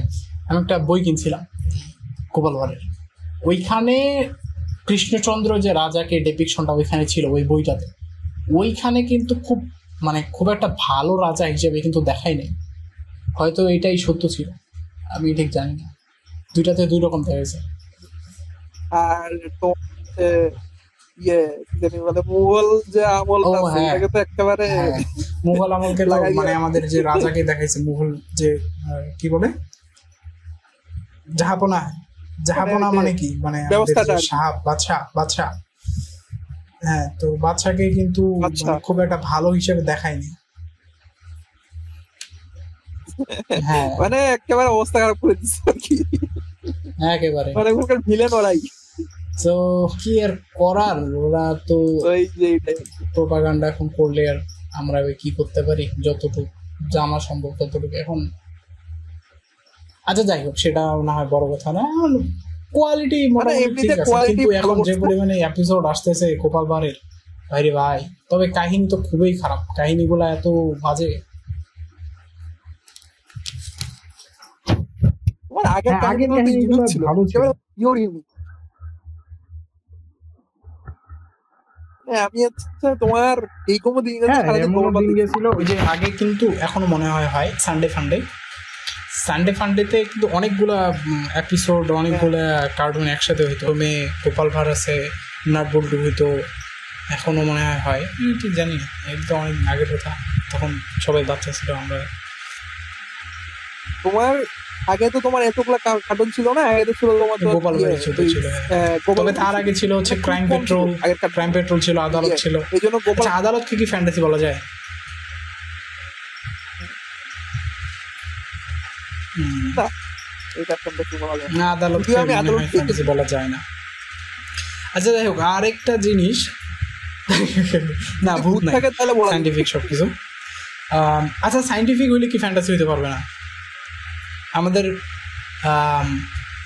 আমি একটা বই কিনছিলাম গোপাল ভাঁড়ের, ওইখানে কৃষ্ণচন্দ্র যে রাজাকে ডেপিকশনটা ওইখানে ছিল ওই বইটাতে, ওইখানে কিন্তু খুব একটা ভালো রাজা হিসেবে কিন্তু দেখাই নেই। হয়তো এটাই সত্য ছিল, আমি ঠিক জানি না, দুইটাতে দুই রকম দেখেছে। আর তোমার হচ্ছে ইয়ে কি জানি বলে মুঘল যে আমল ও আছে, হ্যাঁ, এটাকে তো একেবারে হ্যাঁ, মুঘল আমলকে তো লাগাই মানে দিয়ে আমাদের যে রাজাকে দেখাইছে, মুঘল যে কি বলে জাহাপনা, জাহাপনা মানে মানে কি, মানে আমাদের ব্যবস্থাটা যে আর কি। শাহ বাদশাহ, হ্যাঁ, তো বাদশাকে কিন্তু আচ্ছা মানে খুব একটা ভালো হিসেবে দেখায়নি। হ্যাঁ, মানে একেবারে অবস্থা খারাপ করে দিচ্ছে আর কি, একেবারে। মানে ওখানকার ভিলেন ওরাই। তো কি আর করার, ওরা তো ওই যে এইটাই প্রোপাগান্ডা এখন করলে আর আমরা কি করতে পারি, যতটুকু জানা সম্ভব ততটুকু এখন। আচ্ছা যাই হোক, সেটা না হয় বড় কথা না, কোয়ালিটি মানে মোটামুটি ঠিক এমনিতে আছে, কোয়ালিটি কিন্তু ভালো এখন যে করছে। পরিমাণে এপিসোড আসতেছে গোপাল ভাঁড়ের, ভাইরে ভাই, তবে কাহিনী তো খুবই খারাপ, কাহিনীগুলো এত বাজে। তোমার আগের হ্যাঁ, আগের কাহিনীগুলো তো কাহিনীগুলো ইউনিক ছিল, ভালো ছিল। একেবারে পিওর ইউনিক। আমি হচ্ছে তোমার এই কোনো দিন হ্যাঁ, সারাদিন এমনও গোপাল ভাঁড় দিন দেখছি। গেছিল ওই যে আগে, কিন্তু এখনো মনে হয় সানডে ফান্ডেতে কিন্তু অনেকগুলা এপিসোড, হ্যাঁ অনেকগুলা কার্টুন একসাথে হইতো, মেয়ে গোপাল ভাঁড় আছে, নাট বল্টু হইতো, এখনো মনে হয় ঠিক জানি না, এটা তো অনেক আগের কথা, তখন সবাই বাচ্চা ছিল আমরা। তোমার আগে তো তোমার এতগুলা কার্টুন ছিল না, আগে তো ছিল তোমার তো গোপাল ইয়ে ভাঁড়ের ছোট ওই ছিল, হ্যাঁ। গোপাল তবে ভাঁড় তার ছিল, আগে ছিল হচ্ছে মানে খুব ক্রাইম কম ছিল পেট্রোল, আগের কার্টুন। ছিল, আদালত ছিল। এই জন্য গোপাল আচ্ছা, আদালতকে কি ফ্যান্টাসি বলা যায়? না, এটা ফ্যান্টাসি বলা যায় না, না, আদালতকে যদিও আমি মনে আদালত হয় ফ্যান্টাসি দেখেছি। বলা যায় না। আচ্ছা যাই হোক, আরেকটা জিনিস না, যদি ভূত ভূত নাই, থাকে তাহলে বলা যায়। সাইন্টিফিক সবকিছু। আচ্ছা, সাইন্টিফিক হইলে কি ফ্যান্টাসি হইতে পারবে না? আমাদের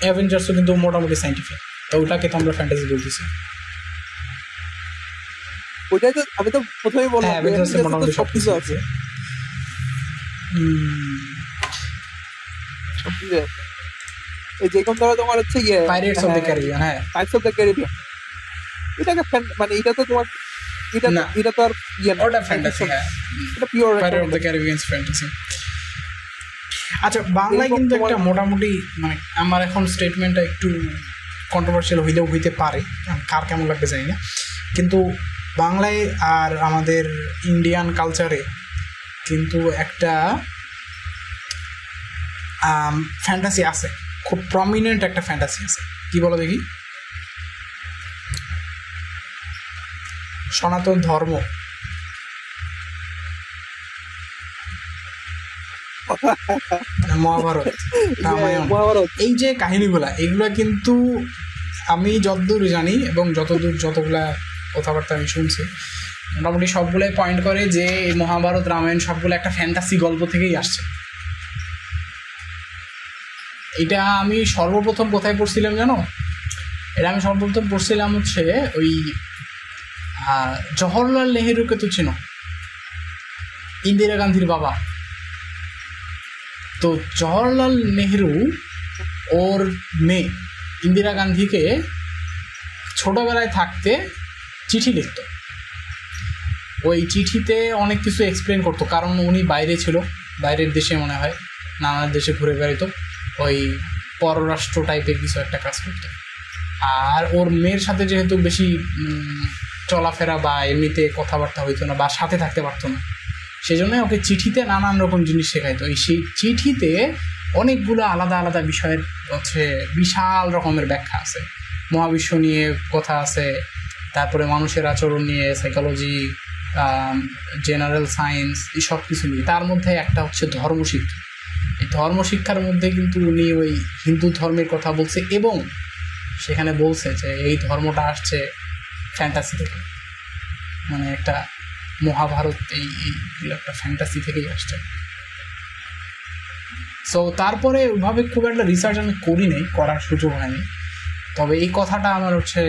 অ্যাভেঞ্জার্সও কিন্তু মোটামুটি সাইন্টিফিক, তো ওটাকে তো আমরা ফ্যান্টাসি বলতেছি। ওইটাই তো আমি তো প্রথমেই বললাম হ্যাঁ, যে অ্যাভেঞ্জার্সে Avengers এ তো মোটামুটি সবকিছু সবকিছু আছে, আছে। সবকিছু আছে। এই যে কোন ধরো তোমার হচ্ছে ইয়ে পাইরেটস অফ দ্য ক্যারিবিয়ান, হ্যাঁ। পাইরেটস অফ দ্য ক্যারিবিয়ান, এটাকে মানে এটা তো তোমার এটা না, এটা তো আর ইয়ে না, ওটা ফ্যান্টাসি, হ্যাঁ, এটা pure pirates of the Caribbean fantasy. আচ্ছা, বাংলায় কিন্তু একটা মোটামুটি, মানে আমার এখন স্টেটমেন্টটা একটু কন্ট্রোভার্সিয়াল হইতে পারে, কার কেমন লাগবে জানি না, কিন্তু বাংলায় আর আমাদের ইন্ডিয়ান কালচারে কিন্তু একটা ফ্যান্টাসি আছে, খুব প্রমিনেন্ট একটা ফ্যান্টাসি আছে। কি বলো দেখি? সনাতন ধর্ম, মহাভারত, রামায়ণ, এই যে কাহিনীগুলা, এগুলা কিন্তু আমি যতদূর জানি এবং যতগুলা কথাবার্তা আমি শুনছি, মোটামুটি সবগুলাই পয়েন্ট করে যে মহাভারত রামায়ণ সবগুলো একটা ফ্যান্টাসি গল্প থেকেই আসছে। এটা আমি সর্বপ্রথম কোথায় পড়ছিলাম জানো? এটা আমি সর্বপ্রথম পড়ছিলাম হচ্ছে ওই জওহরলাল নেহেরুকে তো চিনো, ইন্দিরা গান্ধীর বাবা। তো জওহরলাল নেহেরু ওর মেয়ে ইন্দিরা গান্ধীকে ছোটবেলায় থাকতে চিঠি লিখত। ওই চিঠিতে অনেক কিছু এক্সপ্লেন করতো, কারণ উনি বাইরে ছিল, বাইরের দেশে মনে হয় নানা দেশে ঘুরে বেড়াইতো, ওই পররাষ্ট্র টাইপের কিছু একটা কাজ করতো। আর ওর মেয়ের সাথে যেহেতু বেশি চলাফেরা বা এমনিতে কথাবার্তা হইতো না বা সাথে থাকতে পারতো না, সেই জন্য ওকে চিঠিতে নানান রকম জিনিস শেখাইতো। সেই চিঠিতে অনেকগুলো আলাদা আলাদা বিষয়ের হচ্ছে বিশাল রকমের ব্যাখ্যা আছে, মহাবিশ্ব নিয়ে কথা আছে, তারপরে মানুষের আচরণ নিয়ে, সাইকোলজি, জেনারেল সায়েন্স, এই সব কিছু নিয়ে। তার মধ্যে একটা হচ্ছে ধর্মশিক্ষা। এই ধর্মশিক্ষার মধ্যে কিন্তু উনি ওই হিন্দু ধর্মের কথা বলছে এবং সেখানে বলছে যে এই ধর্মটা আসছে ফ্যান্টাসি থেকে, মানে একটা মহাভারত এইগুলো একটা ফ্যান্টাসি থেকেই আসছে। সো তারপরে ওইভাবে খুব একটা রিসার্চ আমি করি নাই, করার সুযোগ হয়নি, তবে এই কথাটা আমার হচ্ছে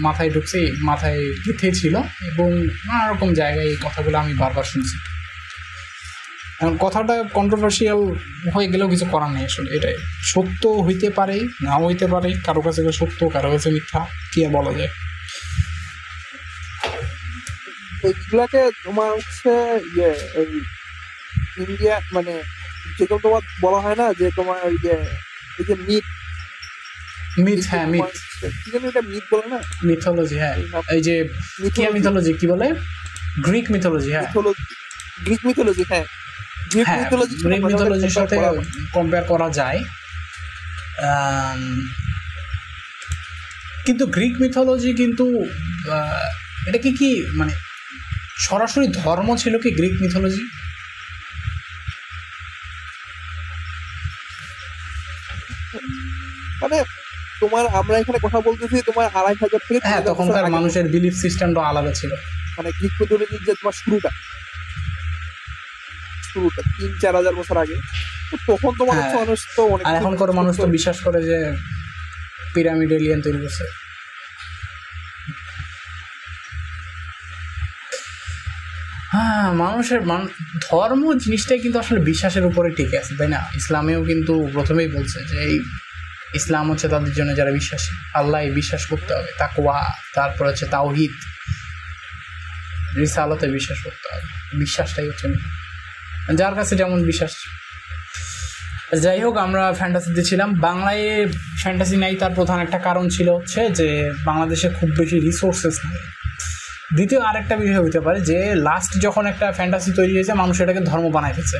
মাথায় ঢুকছে, মাথায় গেঁথে ছিল এবং নানা রকম জায়গায় এই কথাগুলো আমি বারবার শুনছি। কথাটা কন্ট্রোভার্সিয়াল হয়ে গেলেও কিছু করার নেই, আসলে এটাই সত্য হইতে পারে নাও হইতে পারে, কারো কাছে সত্য কারো কাছে মিথ্যা, কি বলা যায়। এইগুলাকে তোমার হচ্ছে এই ইন্ডিয়া মানে যেরকম তোমার বলা হয় না যে তোমার এই যে মিথ, হ্যাঁ মিথ, কি জানি এটা মিথ বলে না, মিথোলজি, হ্যাঁ এই যে মিথোলজি কি বলে, গ্রিক মিথোলজি, হ্যাঁ গ্রিক মিথোলজি, হ্যাঁ গ্রিক মিথোলজির সাথে কম্পেয়ার করা যায়। কিন্তু গ্রিক মিথোলজি কিন্তু এটা কি মানে সরাসরি ধর্ম ছিল কি গ্রিক মিথোলজি? মানে তোমার আমরা এখানে কথা বলতেছি তোমার 2500 থেকে, হ্যাঁ তখনকার মানুষের বিলিফ সিস্টেমটা আলাদা ছিল। মানে গ্রিক মিথোলজির যে তোমার শুরুটা 3-4 হাজার বছর আগে, তখন তো মানুষ তো অনেক, আর এখনকার মানুষ তো বিশ্বাস করে যে পিরামিড এলিয়েন তৈরি করছে। হ্যাঁ, মানুষের ধর্ম জিনিসটাই কিন্তু আসলে বিশ্বাসের উপরে টিকে আছে, তাই না? ইসলামেও কিন্তু প্রথমেই বলছে যে এই ইসলাম হচ্ছে তাদের জন্য যারা বিশ্বাসী, আল্লাহ বিশ্বাস করতে হবে, তাকওয়া, তারপর হচ্ছে তাওহীদ, রিসালাতে বিশ্বাস করতে হবে। বিশ্বাসটাই হচ্ছে যার কাছে যেমন বিশ্বাস। যাই হোক, আমরা ফ্যান্টাসিতে ছিলাম। বাংলায় ফ্যান্টাসি নাই, তার প্রধান একটা কারণ ছিল হচ্ছে যে বাংলাদেশে খুব বেশি রিসোর্সেস নেই। দ্বিতীয় আরেকটা বিষয় হতে পারে যে লাস্ট যখন একটা ফ্যান্টাসি তৈরি হয়েছে মানুষ এটাকে ধর্ম বানায় ফেলছে,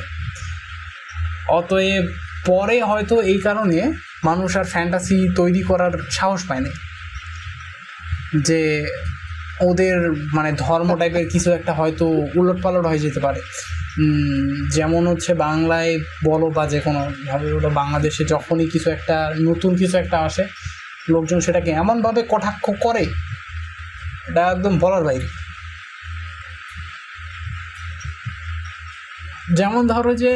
অতএব পরে হয়তো এই কারণে মানুষ আর ফ্যান্টাসি তৈরি করার সাহস পায়নি, যে ওদের মানে ধর্ম টাইপের কিছু একটা হয়তো উলটপালট হয়ে যেতে পারে। যেমন হচ্ছে বাংলায় বলো বা যে কোনোভাবে ওটা বাংলাদেশে যখনই কিছু একটা নতুন কিছু একটা আসে, লোকজন সেটাকে এমনভাবে কটাক্ষ করে, এটা একদম বলার বাইরে। যেমন ধরো যে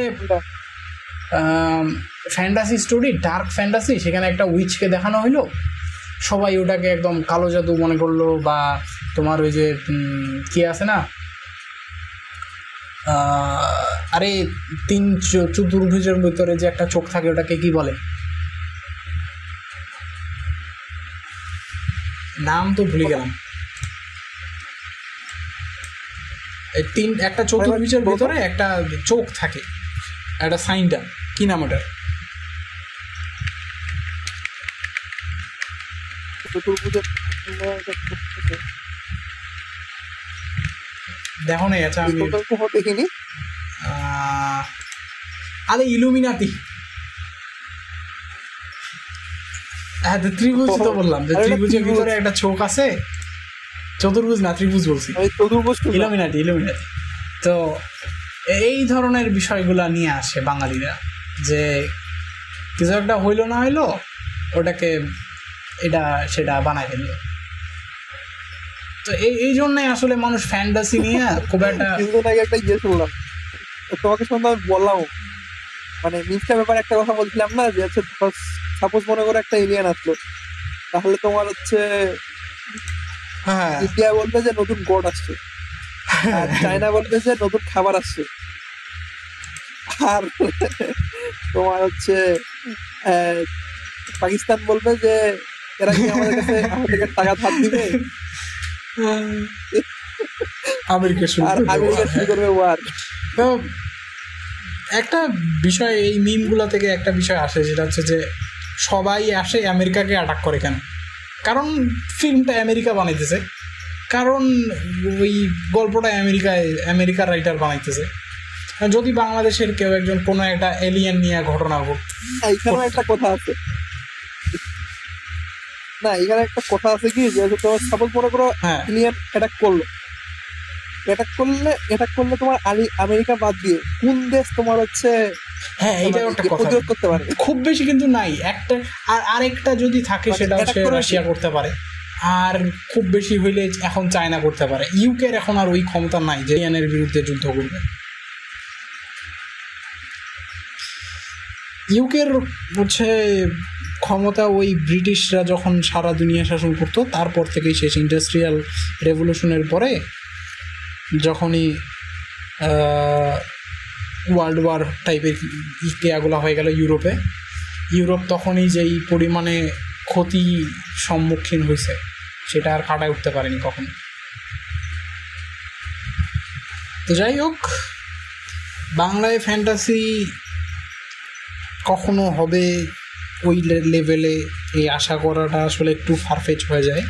ফ্যান্টাসি স্টোরি, ডার্ক ফ্যান্টাসি, সেখানে একটা উইচকে দেখানো হইলো, সবাই ওটাকে একদম কালো জাদু মনে করলো। বা তোমার ওই যে কি আছে না, আরে 3 চতুর্ভুজের ভিতরে যে একটা চোখ থাকে, ওটাকে কি বলে, নাম তো ভুলে গেলাম। একটা চতুর্ভুজের ভিতরে একটা চোখ থাকে, একটা সাইনটা কি নাম ওটার? দেখো না এটা আমি কখনো দেখিনি। আরে ইলুমিনাতি, হ্যাঁ ত্রিভুজ তো বললাম যে ত্রিভুজের ভিতরে একটা চোখ আছে, চতুর্ভুজ না ত্রিভুজ বলছি, ইলুমিনাটি। তো এই ধরনের বিষয়গুলা নিয়ে আসে বাঙালিরা, যে কিছু একটা হইলো না হইলো ওটাকে এটা সেটা বানাই ফেললো। তো এই জন্যই আসলে মানুষ ফ্যান্টাসি নিয়ে খুব একটা ইয়ে শুনলাম, তোমাকে শুনতে আমি বললাম, মানে মিথ্যা ব্যাপারে একটা কথা বলছিলাম না, যে হচ্ছে সাপোজ মনে করো একটা এলিয়েন আসলো, তাহলে তোমার হচ্ছে ইন্ডিয়া বলবে যে নতুন গড আসছে, আর চায়না বলবে যে নতুন খাবার আসছে, আর তোমার হচ্ছে পাকিস্তান বলবে যে এরা কি আমাদের কাছে আমাদেরকে টাকা ধার দিবে, আমেরিকা শুরু করবে ওয়ার। তো একটা বিষয় এই মিমগুলো থেকে একটা বিষয় আসে, যেটা হচ্ছে যে সবাই আসে আমেরিকাকে অ্যাটাক করে কেন? কারণ ফিল্মটা আমেরিকা বানাইতেছে, কারণ ওই গল্পটা আমেরিকার রাইটার বানাইতেছে। যদি বাংলাদেশের কেউ একজন কোনো একটা এলিয়েন নিয়ে ঘটনা হোক, এখানে একটা কথা আছে না, এখানে একটা কথা আছে কি, যে তোমার সাপোজ মনে করো এলিয়েন অ্যাটাক করলে তোমার আমেরিকা বাদ দিয়ে কোন দেশ তোমার হচ্ছে, হ্যাঁ এইটাও একটা কথা, করতে পারে খুব বেশি কিন্তু নাই একটা, আর আরেকটা যদি থাকে সেটা হচ্ছে রাশিয়া করতে পারে, আর খুব বেশি হইলে এখন চায়না করতে পারে। ইউকের এখন আর ওই ক্ষমতা নাই যে এলিয়েনের বিরুদ্ধে যুদ্ধ করবে। ইউকের হচ্ছে ক্ষমতা ওই ব্রিটিশরা যখন সারা দুনিয়া শাসন করতো তারপর থেকেই শেষ। ইন্ডাস্ট্রিয়াল রেভলিউশনের পরে যখনই ওয়ার্ল্ড ওয়ার টাইপের ক্রিয়াগুলো হয়ে গেল ইউরোপ তখনই যেই পরিমাণে ক্ষতি সম্মুখীন হয়েছে সেটা আর কাটায় উঠতে পারেনি কখনো। তো যাই হোক, বাংলায় ফ্যান্টাসি কখনো হবে ওই লেভেলে এই আশা করাটা আসলে একটু ফারফেচ হয়ে যায়,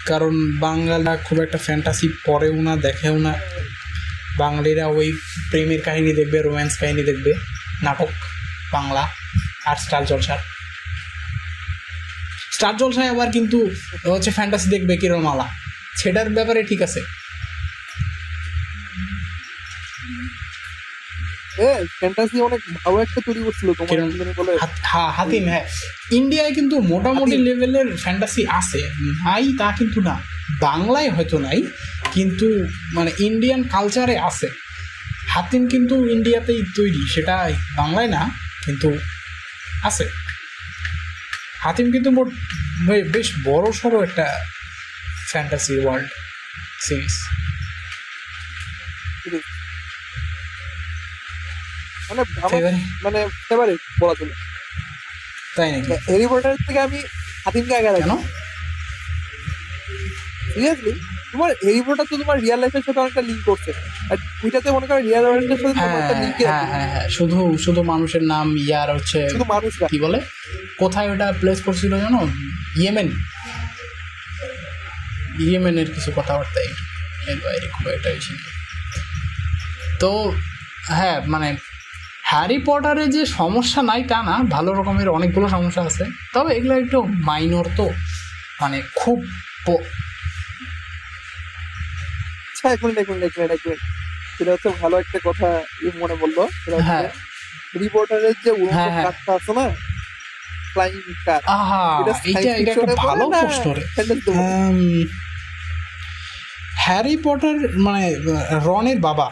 কারণ বাঙালিরা খুব একটা ফ্যান্টাসি পড়েও না, দেখেও না। বাঙালিরা ওই প্রেমের কাহিনী দেখবে, রোম্যান্স কাহিনী দেখবে, নাটক বাংলা আর স্টার জলসায় আবার কিন্তু হচ্ছে ফ্যান্টাসি দেখবে কিরণমালা, সেটার ব্যাপারে ঠিক আছে। হাতিম, হ্যাঁ ইন্ডিয়ায় কিন্তু মোটামুটি লেভেলের ফ্যান্টাসি আছে, নাই তা কিন্তু না। বাংলায় হয়তো নাই, কিন্তু মানে ইন্ডিয়ান কালচারে আছে। হাতিম কিন্তু ইন্ডিয়াতেই তৈরি, সেটা বাংলায় না, কিন্তু আছে। হাতিম কিন্তু বেশ বড় সড়ো একটা ফ্যান্টাসি ওয়ার্ল্ড সিরিজ। মানে ফেভারিট বলা চলে, তাই নাকি? হ্যারি পটার থেকে আমি হাতিমকে আগে রাখি। সিরিয়াসলি, তোমার হ্যারি পটার তো তোমার রিয়েল লাইফের সাথে অনেকটা লিঙ্ক করছে, আর ওইটাতে মনে করো রিয়েল লাইফের সাথে একটা লিঙ্ক। হ্যাঁ, শুধু মানুষের নাম ইয়ার হচ্ছে, শুধু মানুষরা কি বলে, কোথায় ওটা প্লেস করছিল জানো? ইয়েমেনের কিছু কথাবার্তা, এর বাইরে খুব একটা বেশি নেই। তো হ্যাঁ, মানে হ্যারি পটারে যে সমস্যা নাই তা না, ভালো রকমের অনেকগুলো সমস্যা আছে, তবে এগুলো একটু মাইনর, তো মানে খুব সেটা হচ্ছে ভালো একটা কথা মনে বললো, সেটা হচ্ছে হ্যারি পটারের যে কাজটা আছে না, ফ্লাইং কার, এটা একটা ভালো প্রশ্ন রে। হ্যারি পটার মানে রনের বাবা,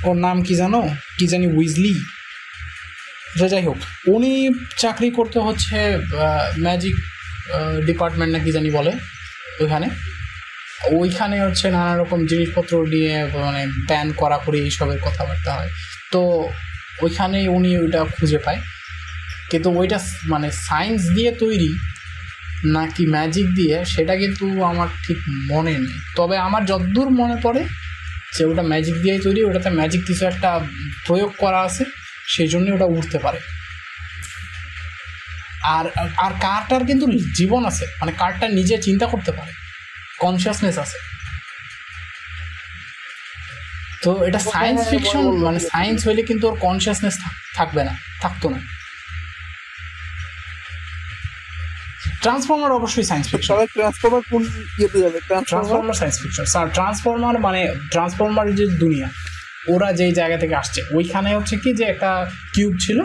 ওর নাম কি জানি উইজলি, যাই হোক, উনি চাকরি করতে হচ্ছে ম্যাজিক ডিপার্টমেন্ট না কি জানি বলে, ওইখানে হচ্ছে নানা রকম জিনিসপত্র নিয়ে মানে ব্যান করি এইসবের কথাবার্তা হয়। তো ওইখানেই উনি ওইটা খুঁজে পায়, কিন্তু ওইটা মানে সায়েন্স দিয়ে তৈরি নাকি ম্যাজিক দিয়ে সেটা কিন্তু আমার ঠিক মনে নেই। তবে আমার যতদূর মনে পড়ে যে ওটা ম্যাজিক দিয়েই তৈরি, ওটাতে ম্যাজিক কিছু একটা প্রয়োগ করা আছে, সেই জন্যই ওটা উঠতে পারে। আর কারটার কিন্তু জীবন আছে, মানে কারটা নিজে চিন্তা করতে পারে, কনসিয়াসনেস আছে। তো এটা সায়েন্স ফিকশন, মানে সায়েন্স হইলে কিন্তু ওর কনসিয়াসনেস থাকবে না, থাকতো না। ট্রান্সফর্মার অবশ্যই সায়েন্স ফিকশন। ট্রান্সফর্মার কোন ইয়েতে যাবে? Transformer science fiction. ট্রান্সফর্মার মানে ট্রান্সফর্মারের যে দুনিয়া, ওরা যেই জায়গা থেকে আসছে ওইখানে হচ্ছে কি যে একটা কিউব ছিল,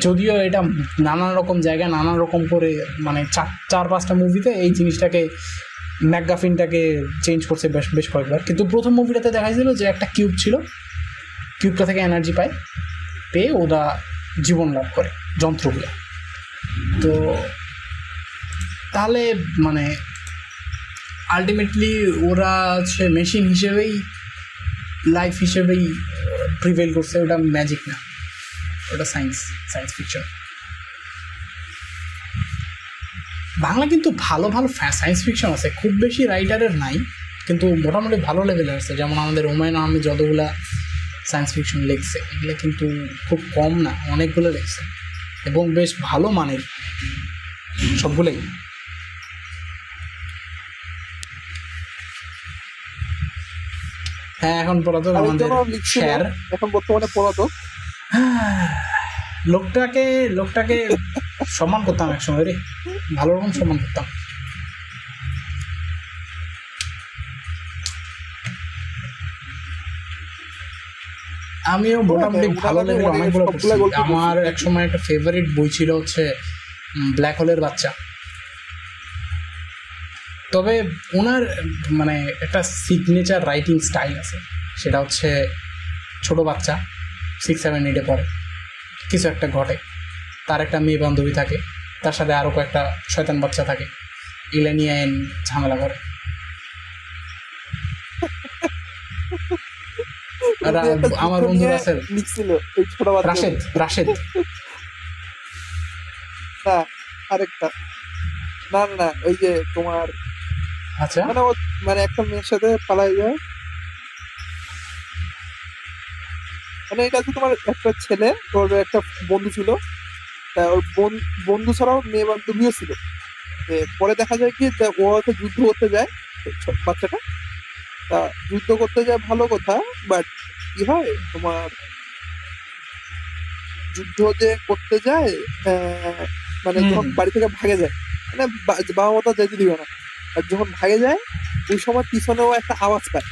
যদিও এটা নানান রকম জায়গায় নানান রকম করে মানে 4-5টা মুভিতে এই জিনিসটাকে ম্যাকগাফিনটাকে চেঞ্জ করছে বেশ কয়েকবার, কিন্তু প্রথম মুভিটাতে দেখা ছিল যে একটা কিউব ছিল, কিউবটা থেকে এনার্জি পেয়ে ওরা জীবন লাভ করে যন্ত্রগুলো। তো তাহলে মানে আলটিমেটলি ওরা হচ্ছে মেশিন হিসেবেই, লাইফ হিসেবেই প্রিভেল করছে, ওটা ম্যাজিক না, ওটা সায়েন্স ফিকশন। বাংলা কিন্তু ভালো সায়েন্স ফিকশন আছে, খুব বেশি রাইটারের নাই কিন্তু মোটামুটি ভালো লেভেলের আছে। যেমন আমাদের হুমায়ুন আহমেদ যতগুলা সায়েন্স ফিকশন লিখছে এগুলো কিন্তু খুব কম না, অনেকগুলো লিখছে এবং বেশ ভালো মানের সবগুলোই। হ্যাঁ, এখন পড়াতো আমাদের শেয়ার, এখন বর্তমানে পড়াতো। লোকটাকে সম্মান করতাম একসময় রে, ভালো রকম সম্মান করতাম। আমিও মোটামুটি ভালো লেভেল অনেকগুলো পড়ছি। আমার একসময় একটা ফেভারিট বই ছিল হচ্ছে ব্ল্যাক হোলের বাচ্চা। তবে ওনার মানে একটা সিগনেচার রাইটিং স্টাইল আছে, সেটা হচ্ছে ছোট বাচ্চা 6-7-8 পড়ে, কিছু একটা ঘটে, তার একটা মেয়ে বান্ধবী থাকে, তার সাথে আরও কয়েকটা শয়তান বাচ্চা থাকে, এগুলো নিয়ে ঝামেলা করে। আমার বন্ধু রাসেল, রাশেদ আরেকটা না ওই যে তোমার, আচ্ছা মানে একটা মেয়ের সাথে পালাই যায়, মানে এটা হচ্ছে তোমার একটা ছেলে, ওর একটা বন্ধু ছিল, ওর বন্ধু ছাড়াও মেয়ে বান্ধবীও ছিল। পরে দেখা যায় কি ও হয়তো যুদ্ধ করতে যায়, বাচ্চাটা তা যুদ্ধ করতে যায় ভালো কথা, বাট কি হয় তোমার যুদ্ধ যে করতে যায় মানে যখন বাড়ি থেকে ভাগে যায়, মানে বাবা মা তো যেতে দিবে না, আর যখন ভাগে যায় ওই সময় পিছনেও একটা আওয়াজ পায়।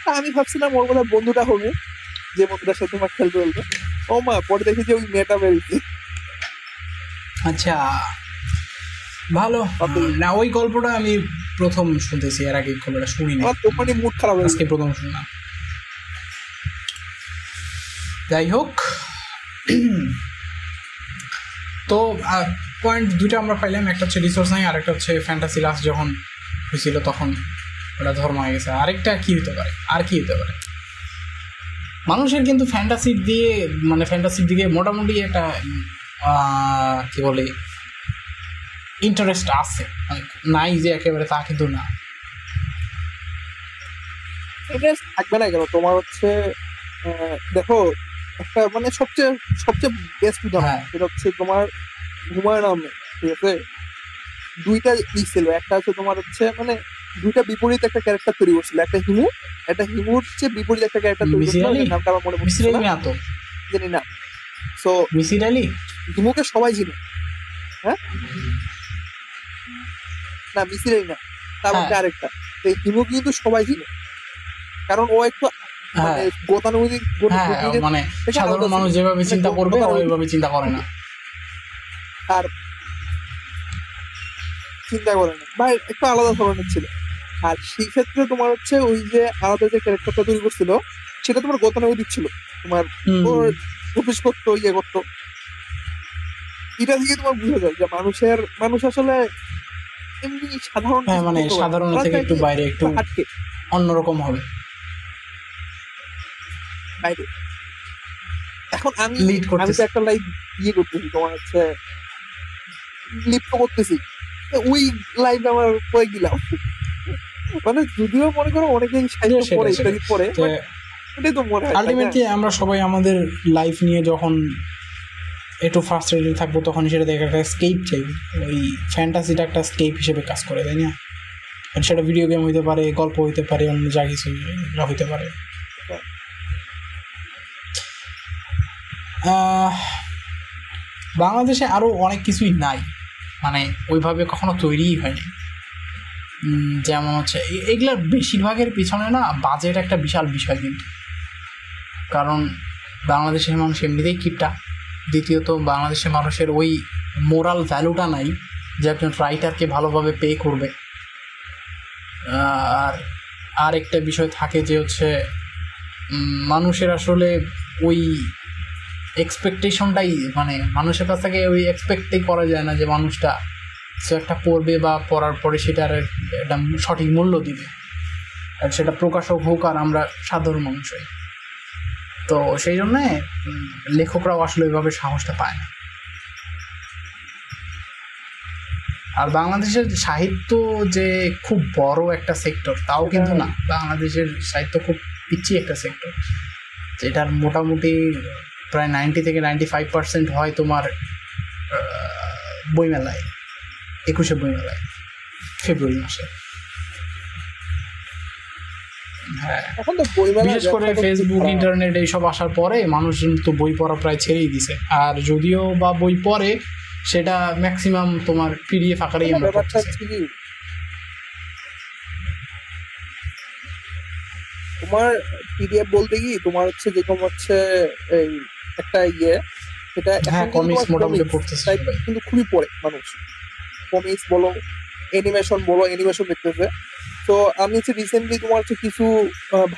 তা আমি ভাবছিলাম ওর বোধহয় বন্ধুটা হবে, যে বন্ধুটার সাথে তোমার খেলতে বলবে, ও মা পরে দেখি যে ওই মেয়েটা বেরিয়েছে। আচ্ছা, ভালো না, ওই গল্পটা আমি প্রথম শুনতেছি, এর আগে গল্পটা শুনি না, তোমার মুড খারাপ হয়ে আজকে প্রথম শুনলাম। যাই হোক, তো পয়েন্ট দুইটা আমরা পাইলাম, একটা হচ্ছে রিসোর্স নাই, আর একটা হচ্ছে ফ্যান্টাসি লাস্ট যখন হয়েছিল তখন ওটা ধর্ম হয়ে গেছে। আরেকটা কি হতে পারে, আর কি হতে পারে, মানুষের কিন্তু ফ্যান্টাসির দিকে মোটামুটি একটা কি বলে ইন্টারেস্ট আছে, নাই যে একেবারে তা কিন্তু না। ইন্টারেস্ট থাকবে না কেন, তোমার হচ্ছে দেখো একটা মানে সবচেয়ে বেস্ট উদাহরণ সেটা হচ্ছে তোমার হুমায়ুন আহমেদ, ঠিক আছে, দুইটা লিখছিল, একটা হচ্ছে তোমার হচ্ছে মানে দুইটা বিপরীত একটা ক্যারেক্টার তৈরি করছিল, একটা হিমুর চেয়ে বিপরীত একটা ক্যারেক্টার তৈরি করছিল, নামটা আমার মনে পড়ছে না, জানি না। সো মিসির আলী, হিমুকে সবাই চিনে, হ্যাঁ না মিসির আলী না, তার মধ্যে আরেকটা, হিমু কিন্তু সবাই চিনে, কারণ ও একটু গতানুগতিক, মানে সাধারণ মানুষ যেভাবে চিন্তা করবে ওইভাবে চিন্তা করে না, আর চিন্তা করে না বা একটু আলাদা ধরনের ছিল। আর সেই ক্ষেত্রে তোমার হচ্ছে ওই যে আলাদা যে ক্যারেক্টারটা তৈরি করছিল সেটা তোমার গতানুগতিক ছিল, তোমার অফিস করতো, ইয়ে করতো, এটা থেকে তোমার বুঝা যায় যে মানুষ আসলে এমনি সাধারণ, মানে সাধারণ থেকে একটু বাইরে, একটু অন্যরকম হবে বাইরে। এখন আমি তো একটা লাইভ ইয়ে করতেছি, তোমার হচ্ছে লিপ্ত করতেছি, ওই লাইভ আমার কয়ে গেলাম, মানে যদিও মনে করো অনেকেই সাহিত্য পড়ে ইত্যাদি পড়ে, এটাই তো মনে হয় আলটিমেটলি আমরা সবাই আমাদের লাইফ নিয়ে যখন একটু ফ্রাস্ট্রেটেড থাকবো তখন সেটা দেখে একটা স্কেপ চাইবে, ওই ফ্যান্টাসিটা একটা স্কেপ হিসেবে কাজ করে, তাই না? সেটা ভিডিও গেম হইতে পারে, গল্প হইতে পারে, অন্য যা কিছু হইতে পারে। বাংলাদেশে আরও অনেক কিছুই নাই, মানে ওইভাবে কখনো তৈরিই হয়নি। যেমন হচ্ছে এগুলার বেশিরভাগের পিছনে না বাজেট একটা বিশাল বিষয় কিন্তু, কারণ বাংলাদেশের মানুষ এমনিতেই কিপটা। দ্বিতীয়ত বাংলাদেশের মানুষের ওই মোরাল ভ্যালুটা নাই যে একজন রাইটারকে ভালোভাবে পে করবে। আর একটা বিষয় থাকে যে হচ্ছে মানুষের আসলে ওই এক্সপেকটেশনটাই, মানে মানুষের কাছ থেকে ওই এক্সপেক্টই করা যায় না যে মানুষটা সে একটা পড়বে বা পড়ার পরে সেটার একটা সঠিক মূল্য দিবে, আর সেটা প্রকাশক হোক আর আমরা সাধারণ মানুষ হই। তো সেই জন্যে লেখকরাও আসলে ওইভাবে সাহসটা পায় না। আর বাংলাদেশের সাহিত্য যে খুব বড় একটা সেক্টর তাও কিন্তু না, বাংলাদেশের সাহিত্য খুব পিচ্ছি একটা সেক্টর, যেটার মোটামুটি প্রায় 90 থেকে 95% হয় তোমার বইমেলায়, 21শে বইমেলায় ফেব্রুয়ারি মাসে। হ্যাঁ, এখন তো বইমেলা বিশেষ করে ফেসবুক ইন্টারনেট এইসব আসার পরে মানুষজন তো বই পড়া প্রায় ছেড়েই দিছে। আর যদিও বা বই পড়ে সেটা ম্যাক্সিমাম তোমার পিডিএফ আকারেই আমরা পড়তেছি। তোমার পিডিএফ বলতে কি তোমার হচ্ছে যেরকম হচ্ছে এই একটা সেটা হ্যাঁ কমিক্স মোটামুটি পড়তেছে কিন্তু খুবই পড়ে মানুষ, কমিক্স বলো অ্যানিমেশন বলো, অ্যানিমেশন দেখতেছে। তো আমি হচ্ছে রিসেন্টলি তোমার হচ্ছে কিছু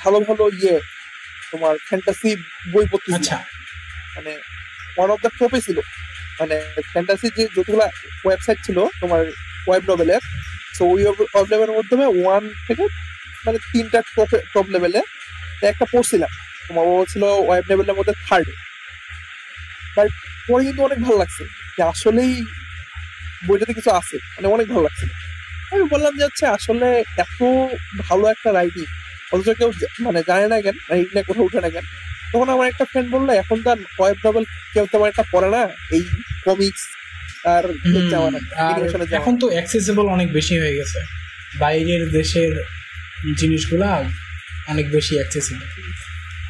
ভালো ভালো তোমার ফ্যান্টাসি বই পড়তেছি। আচ্ছা, মানে ওয়ান অফ দ্য টপে ছিল, মানে ফ্যান্টাসি যে যতগুলা ওয়েবসাইট ছিল তোমার ওয়েব নভেলের, তো ওই ওয়েব নভেলের মাধ্যমে 1 থেকে মানে 3টা টপ লেভেলে একটা পড়ছিলাম। তোমার ও ছিল ওয়েব নভেলের মধ্যে 3rd, বাট পরে কিন্তু অনেক ভালো লাগছে যে আসলেই বইটাতে কিছু আছে, মানে অনেক ভালো লাগছে। আমি বললাম যে হচ্ছে আসলে এত ভালো একটা রাইটিং অথচ কেউ মানে জানে না কেন, রাইটিং কোথাও উঠে না কেন। তখন আমার একটা ফ্রেন্ড বললো এখন তো আর ওয়েব নভেল কেউ তেমন একটা পড়ে না, এই কমিক্স আর এখন তো অ্যাক্সেসিবল অনেক বেশি হয়ে গেছে, বাইরের দেশের জিনিসগুলা অনেক বেশি অ্যাক্সেসিবল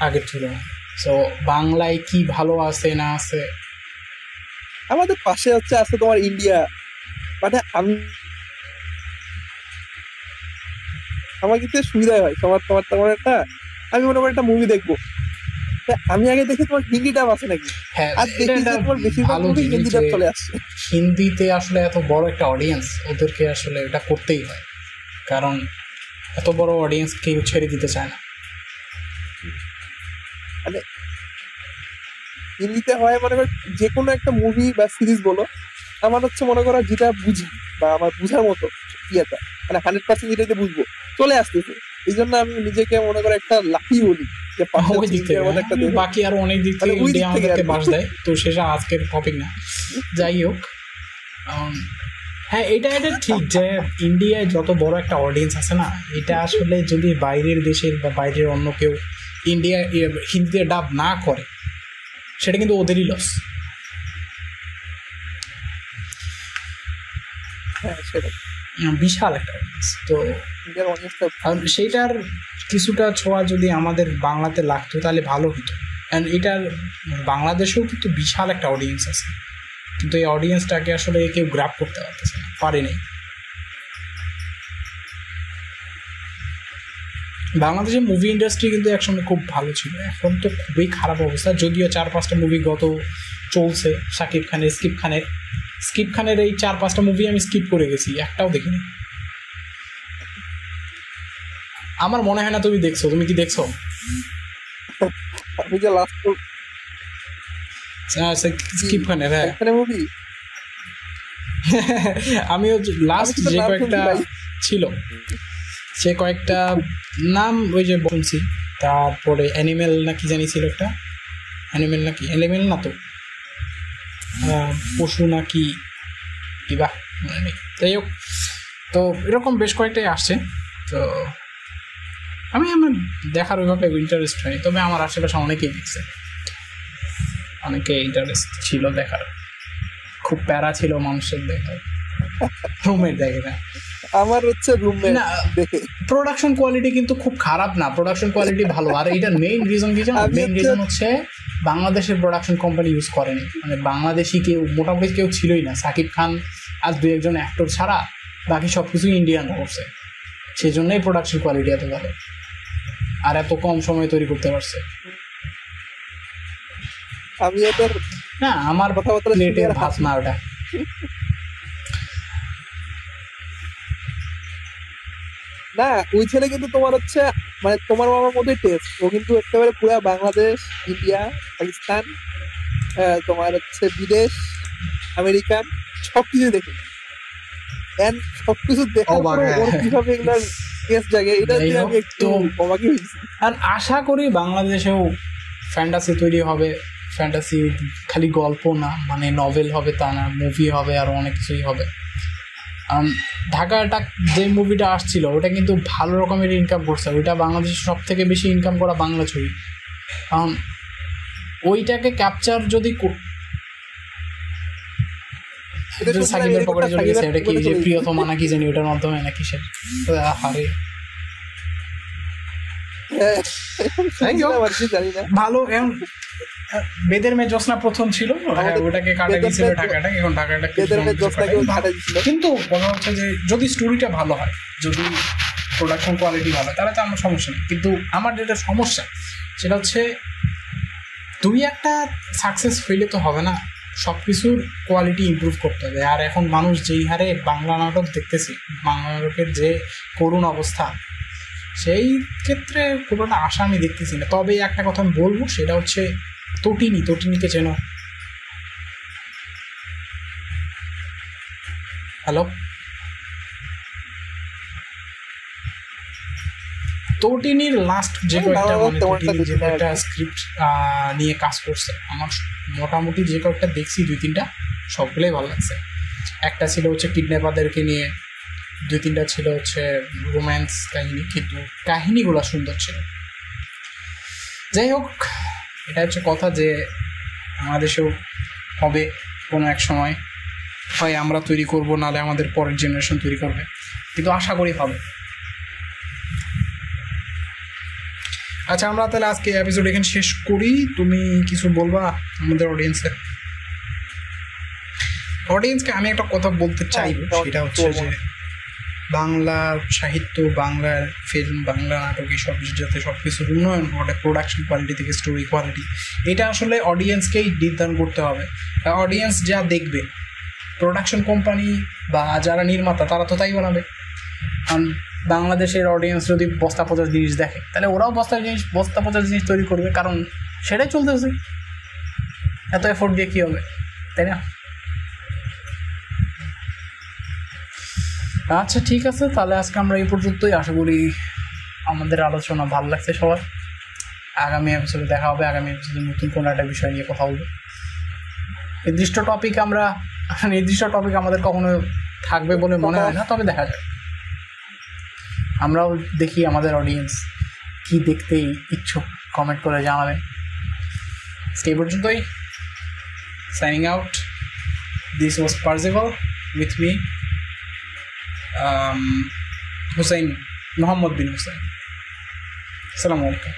আগের তুলনায়। সো বাংলায় কি ভালো আছে না আছে, আমাদের পাশে হচ্ছে আছে তোমার ইন্ডিয়া, মানে আমার কিন্তু সুবিধা হয় তোমার তোমার একটা, আমি মনে করি একটা মুভি দেখবো, আমি আগে দেখি তোমার হিন্দি ডাব আছে নাকি, আর দেখি যে তোমার বেশিরভাগ মুভি হিন্দি ডাব চলে আসছে। হিন্দিতে আসলে এত বড় একটা অডিয়েন্স, ওদেরকে আসলে এটা করতেই হয়, কারণ এত বড় অডিয়েন্স কেউ ছেড়ে দিতে চায় না। মানে হিন্দিতে হয় মনে করো যে কোনো একটা মুভি বা সিরিজ বলো, আমার হচ্ছে মনে করো যেটা বুঝি বা আমার বুঝার মতো ইয়েটা, মানে 100% যেটাতে বুঝবো চলে আসতেছে। এই জন্য আমি নিজেকে মনে করো একটা লাকি বলি যে বাকি আরো অনেক দিক থেকে ইন্ডিয়া আমাদেরকে বাস দেয়। তো সেটা আজকের টপিক না, যাই হোক। হ্যাঁ, এটা ঠিক যে ইন্ডিয়ায় যত বড় একটা অডিয়েন্স আছে না, এটা আসলে যদি বাইরের দেশের বা বাইরের অন্য কেউ ইন্ডিয়া হিন্দিতে ডাব না করে সেটা কিন্তু ওদেরই লস। বিশাল একটা অডিয়েন্স, তো সেইটার কিছুটা ছোঁয়া যদি আমাদের বাংলাতে লাগতো তাহলে ভালো হতো। অ্যান্ড এটার বাংলাদেশেও কিন্তু বিশাল একটা অডিয়েন্স আছে, কিন্তু এই অডিয়েন্সটাকে আসলে কেউ গ্র্যাব করতে পারতেছে না, পারেনি। বাংলাদেশের মুভি ইন্ডাস্ট্রি কিন্তু একসময় খুব ভালো ছিল, এখন তো খুবই খারাপ অবস্থা। যদিও 4-5টা মুভি গত চলছে শাকিব খানের, স্কিপ খানের এই 4-5টা মুভি আমি স্কিপ করে গেছি, একটাও দেখিনি। আমার মনে হয় না তুমি দেখছো, তুমি কি দেখছো? আমি যে লাস্ট স্কিপ খানের, হ্যাঁ আমিও লাস্ট যে কয়েকটা ছিল সে কয়েকটা নাম ওই যে বলছি, তারপরে অ্যানিমেল না কি জানি ছিল একটা, অ্যানিমেল নাকি অ্যানিমেল না তো পশু নাকি কিবা মনে নেই, যাই হোক। তো এরকম বেশ কয়েকটাই আসছে, তো আমার দেখার ওইভাবে ইন্টারেস্ট হয়নি, তবে আমার আশেপাশে অনেকেই দেখছে, অনেকে ইন্টারেস্ট ছিল দেখার, খুব প্যারা ছিল মানুষের দেখার, রুমের দেখে না। আমার হচ্ছে রুমমেট দেখে প্রোডাকশন কোয়ালিটি কিন্তু খুব খারাপ না, প্রোডাকশন কোয়ালিটি ভালো। আর এটার মেইন রিজন কি জানো? মেইন রিজন হচ্ছে বাংলাদেশের প্রোডাকশন কোম্পানি ইউজ করেনি, মানে বাংলাদেশি কেউ মোটামুটি কেউ ছিলই না, সাকিব খান আর দু একজন অ্যাক্টর ছাড়া বাকি সব কিছুই ইন্ডিয়ানরা করছে, সেই জন্যই প্রোডাকশন কোয়ালিটি এত ভালো আর এত কম সময়ে তৈরি করতে পারছে। আমি ওদের না আমার কথাবার্তা প্লেটের ভাত না ওটা। না ওই ছেলে কিন্তু তোমার হচ্ছে মানে তোমার মামার মতোই টেস্ট, ও কিন্তু একেবারে পুরা বাংলাদেশ, ইন্ডিয়া, পাকিস্তান, তোমার হচ্ছে বিদেশ, আমেরিকান সবকিছু দেখে, এন্ড সবকিছু দেখার পরে ওর কিভাবে এগুলার টেস্ট জাগে এটা দিয়ে আমি একটু অবাকই হয়েছি। আর আশা করি বাংলাদেশেও ফ্যান্টাসি তৈরি হবে, ফ্যান্টাসি খালি গল্প না, মানে নভেল হবে তা না, মুভি হবে, আর অনেক কিছুই হবে। ঢাকাটা যে মুভিটা আসছিল ওটা কিন্তু ভালো রকমের ইনকাম করছে, ওইটা বাংলাদেশের সব থেকে বেশি ইনকাম করা বাংলা ছবি। কারণ ওইটাকে ক্যাপচার যদি সাকিবের পকেটে চলে গেছে, এটা কি যে প্রিয়তমা নাকি জানি ওটার মাধ্যমে নাকি সে হারে ভালো। এখন বেদের মেয়ে জোসনা প্রথম ছিল, ওটাকে কাটা গেছিল ঢাকাটা, এখন ঢাকাটা কিন্তু কথা হচ্ছে যে যদি স্টোরিটা ভালো হয়, যদি প্রোডাকশন কোয়ালিটি ভালো হয় তাহলে তো আমার সমস্যা নেই। কিন্তু আমার যেটা সমস্যা সেটা হচ্ছে দুই একটা সাকসেস হইলে তো হবে না, সব কিছুর কোয়ালিটি ইমপ্রুভ করতে হবে। আর এখন মানুষ যেই হারে বাংলা নাটক দেখতেছে, বাংলা নাটকের যে করুণ অবস্থা, সেই ক্ষেত্রে খুব একটা আশা আমি দেখতেছি না। তবে একটা কথা আমি বলবো, সেটা হচ্ছে তটিনীকে চেনো? হ্যালো, তটিনীর লাস্ট যে কয়েকটা স্ক্রিপ্ট নিয়ে কাজ করছে, আমার মোটামুটি যে কয়েকটা দেখছি 2-3টা সবগুলোই ভালো লাগছে। একটা ছিল হচ্ছে কিডন্যাপারদেরকে নিয়ে, 2-3টা ছিল হচ্ছে রোম্যান্স কাহিনী, কিন্তু কাহিনীগুলো সুন্দর ছিল। যাই হোক, এটা হচ্ছে কথা যে বাংলাদেশেও হবে কোনো এক সময়, হয় আমরা তৈরি করবো, নাহলে আমাদের পরের জেনারেশন তৈরি করবে, কিন্তু আশা করি হবে। আচ্ছা, আমরা তাহলে আজকে এপিসোড এখানে শেষ করি। তুমি কিছু বলবা আমাদের অডিয়েন্সকে? আমি একটা কথা বলতে চাইব, সেটা হচ্ছে যে বাংলা সাহিত্য, বাংলার ফিল্ম, বাংলা নাটক, এই সব যাতে সব কিছুর উন্নয়ন ঘটে, প্রোডাকশন কোয়ালিটি থেকে স্টোরি কোয়ালিটি, এটা আসলে অডিয়েন্সকেই নির্ধারণ করতে হবে। অডিয়েন্স যা দেখবে, প্রোডাকশন কোম্পানি বা যারা নির্মাতা তারা তো তাই বানাবে। কারণ বাংলাদেশের অডিয়েন্স যদি বস্তা পচা জিনিস দেখে, তাহলে ওরাও বস্তা পচা জিনিস তৈরি করবে, কারণ সেটাই চলতেছে। এত এফোর্ট দিয়ে কী হবে, তাই না? আচ্ছা, ঠিক আছে, তাহলে আজকে আমরা এই পর্যন্তই। আশা করি আমাদের আলোচনা ভালো লাগছে সবার। আগামী এপিসোডে দেখা হবে, আগামী এপিসোডে নতুন কোনো একটা বিষয় নিয়ে কথা বলবো। নির্দিষ্ট টপিক আমাদের কখনো থাকবে বলে মনে হয় না, তবে দেখা যায়। আমরাও দেখি আমাদের অডিয়েন্স কি দেখতে ইচ্ছুক, কমেন্ট করে জানাবেন। এই পর্যন্তই, signing out. This was Percival with me, Hussain, Mohammad bin Hussain. আসসালামু আলাইকুম।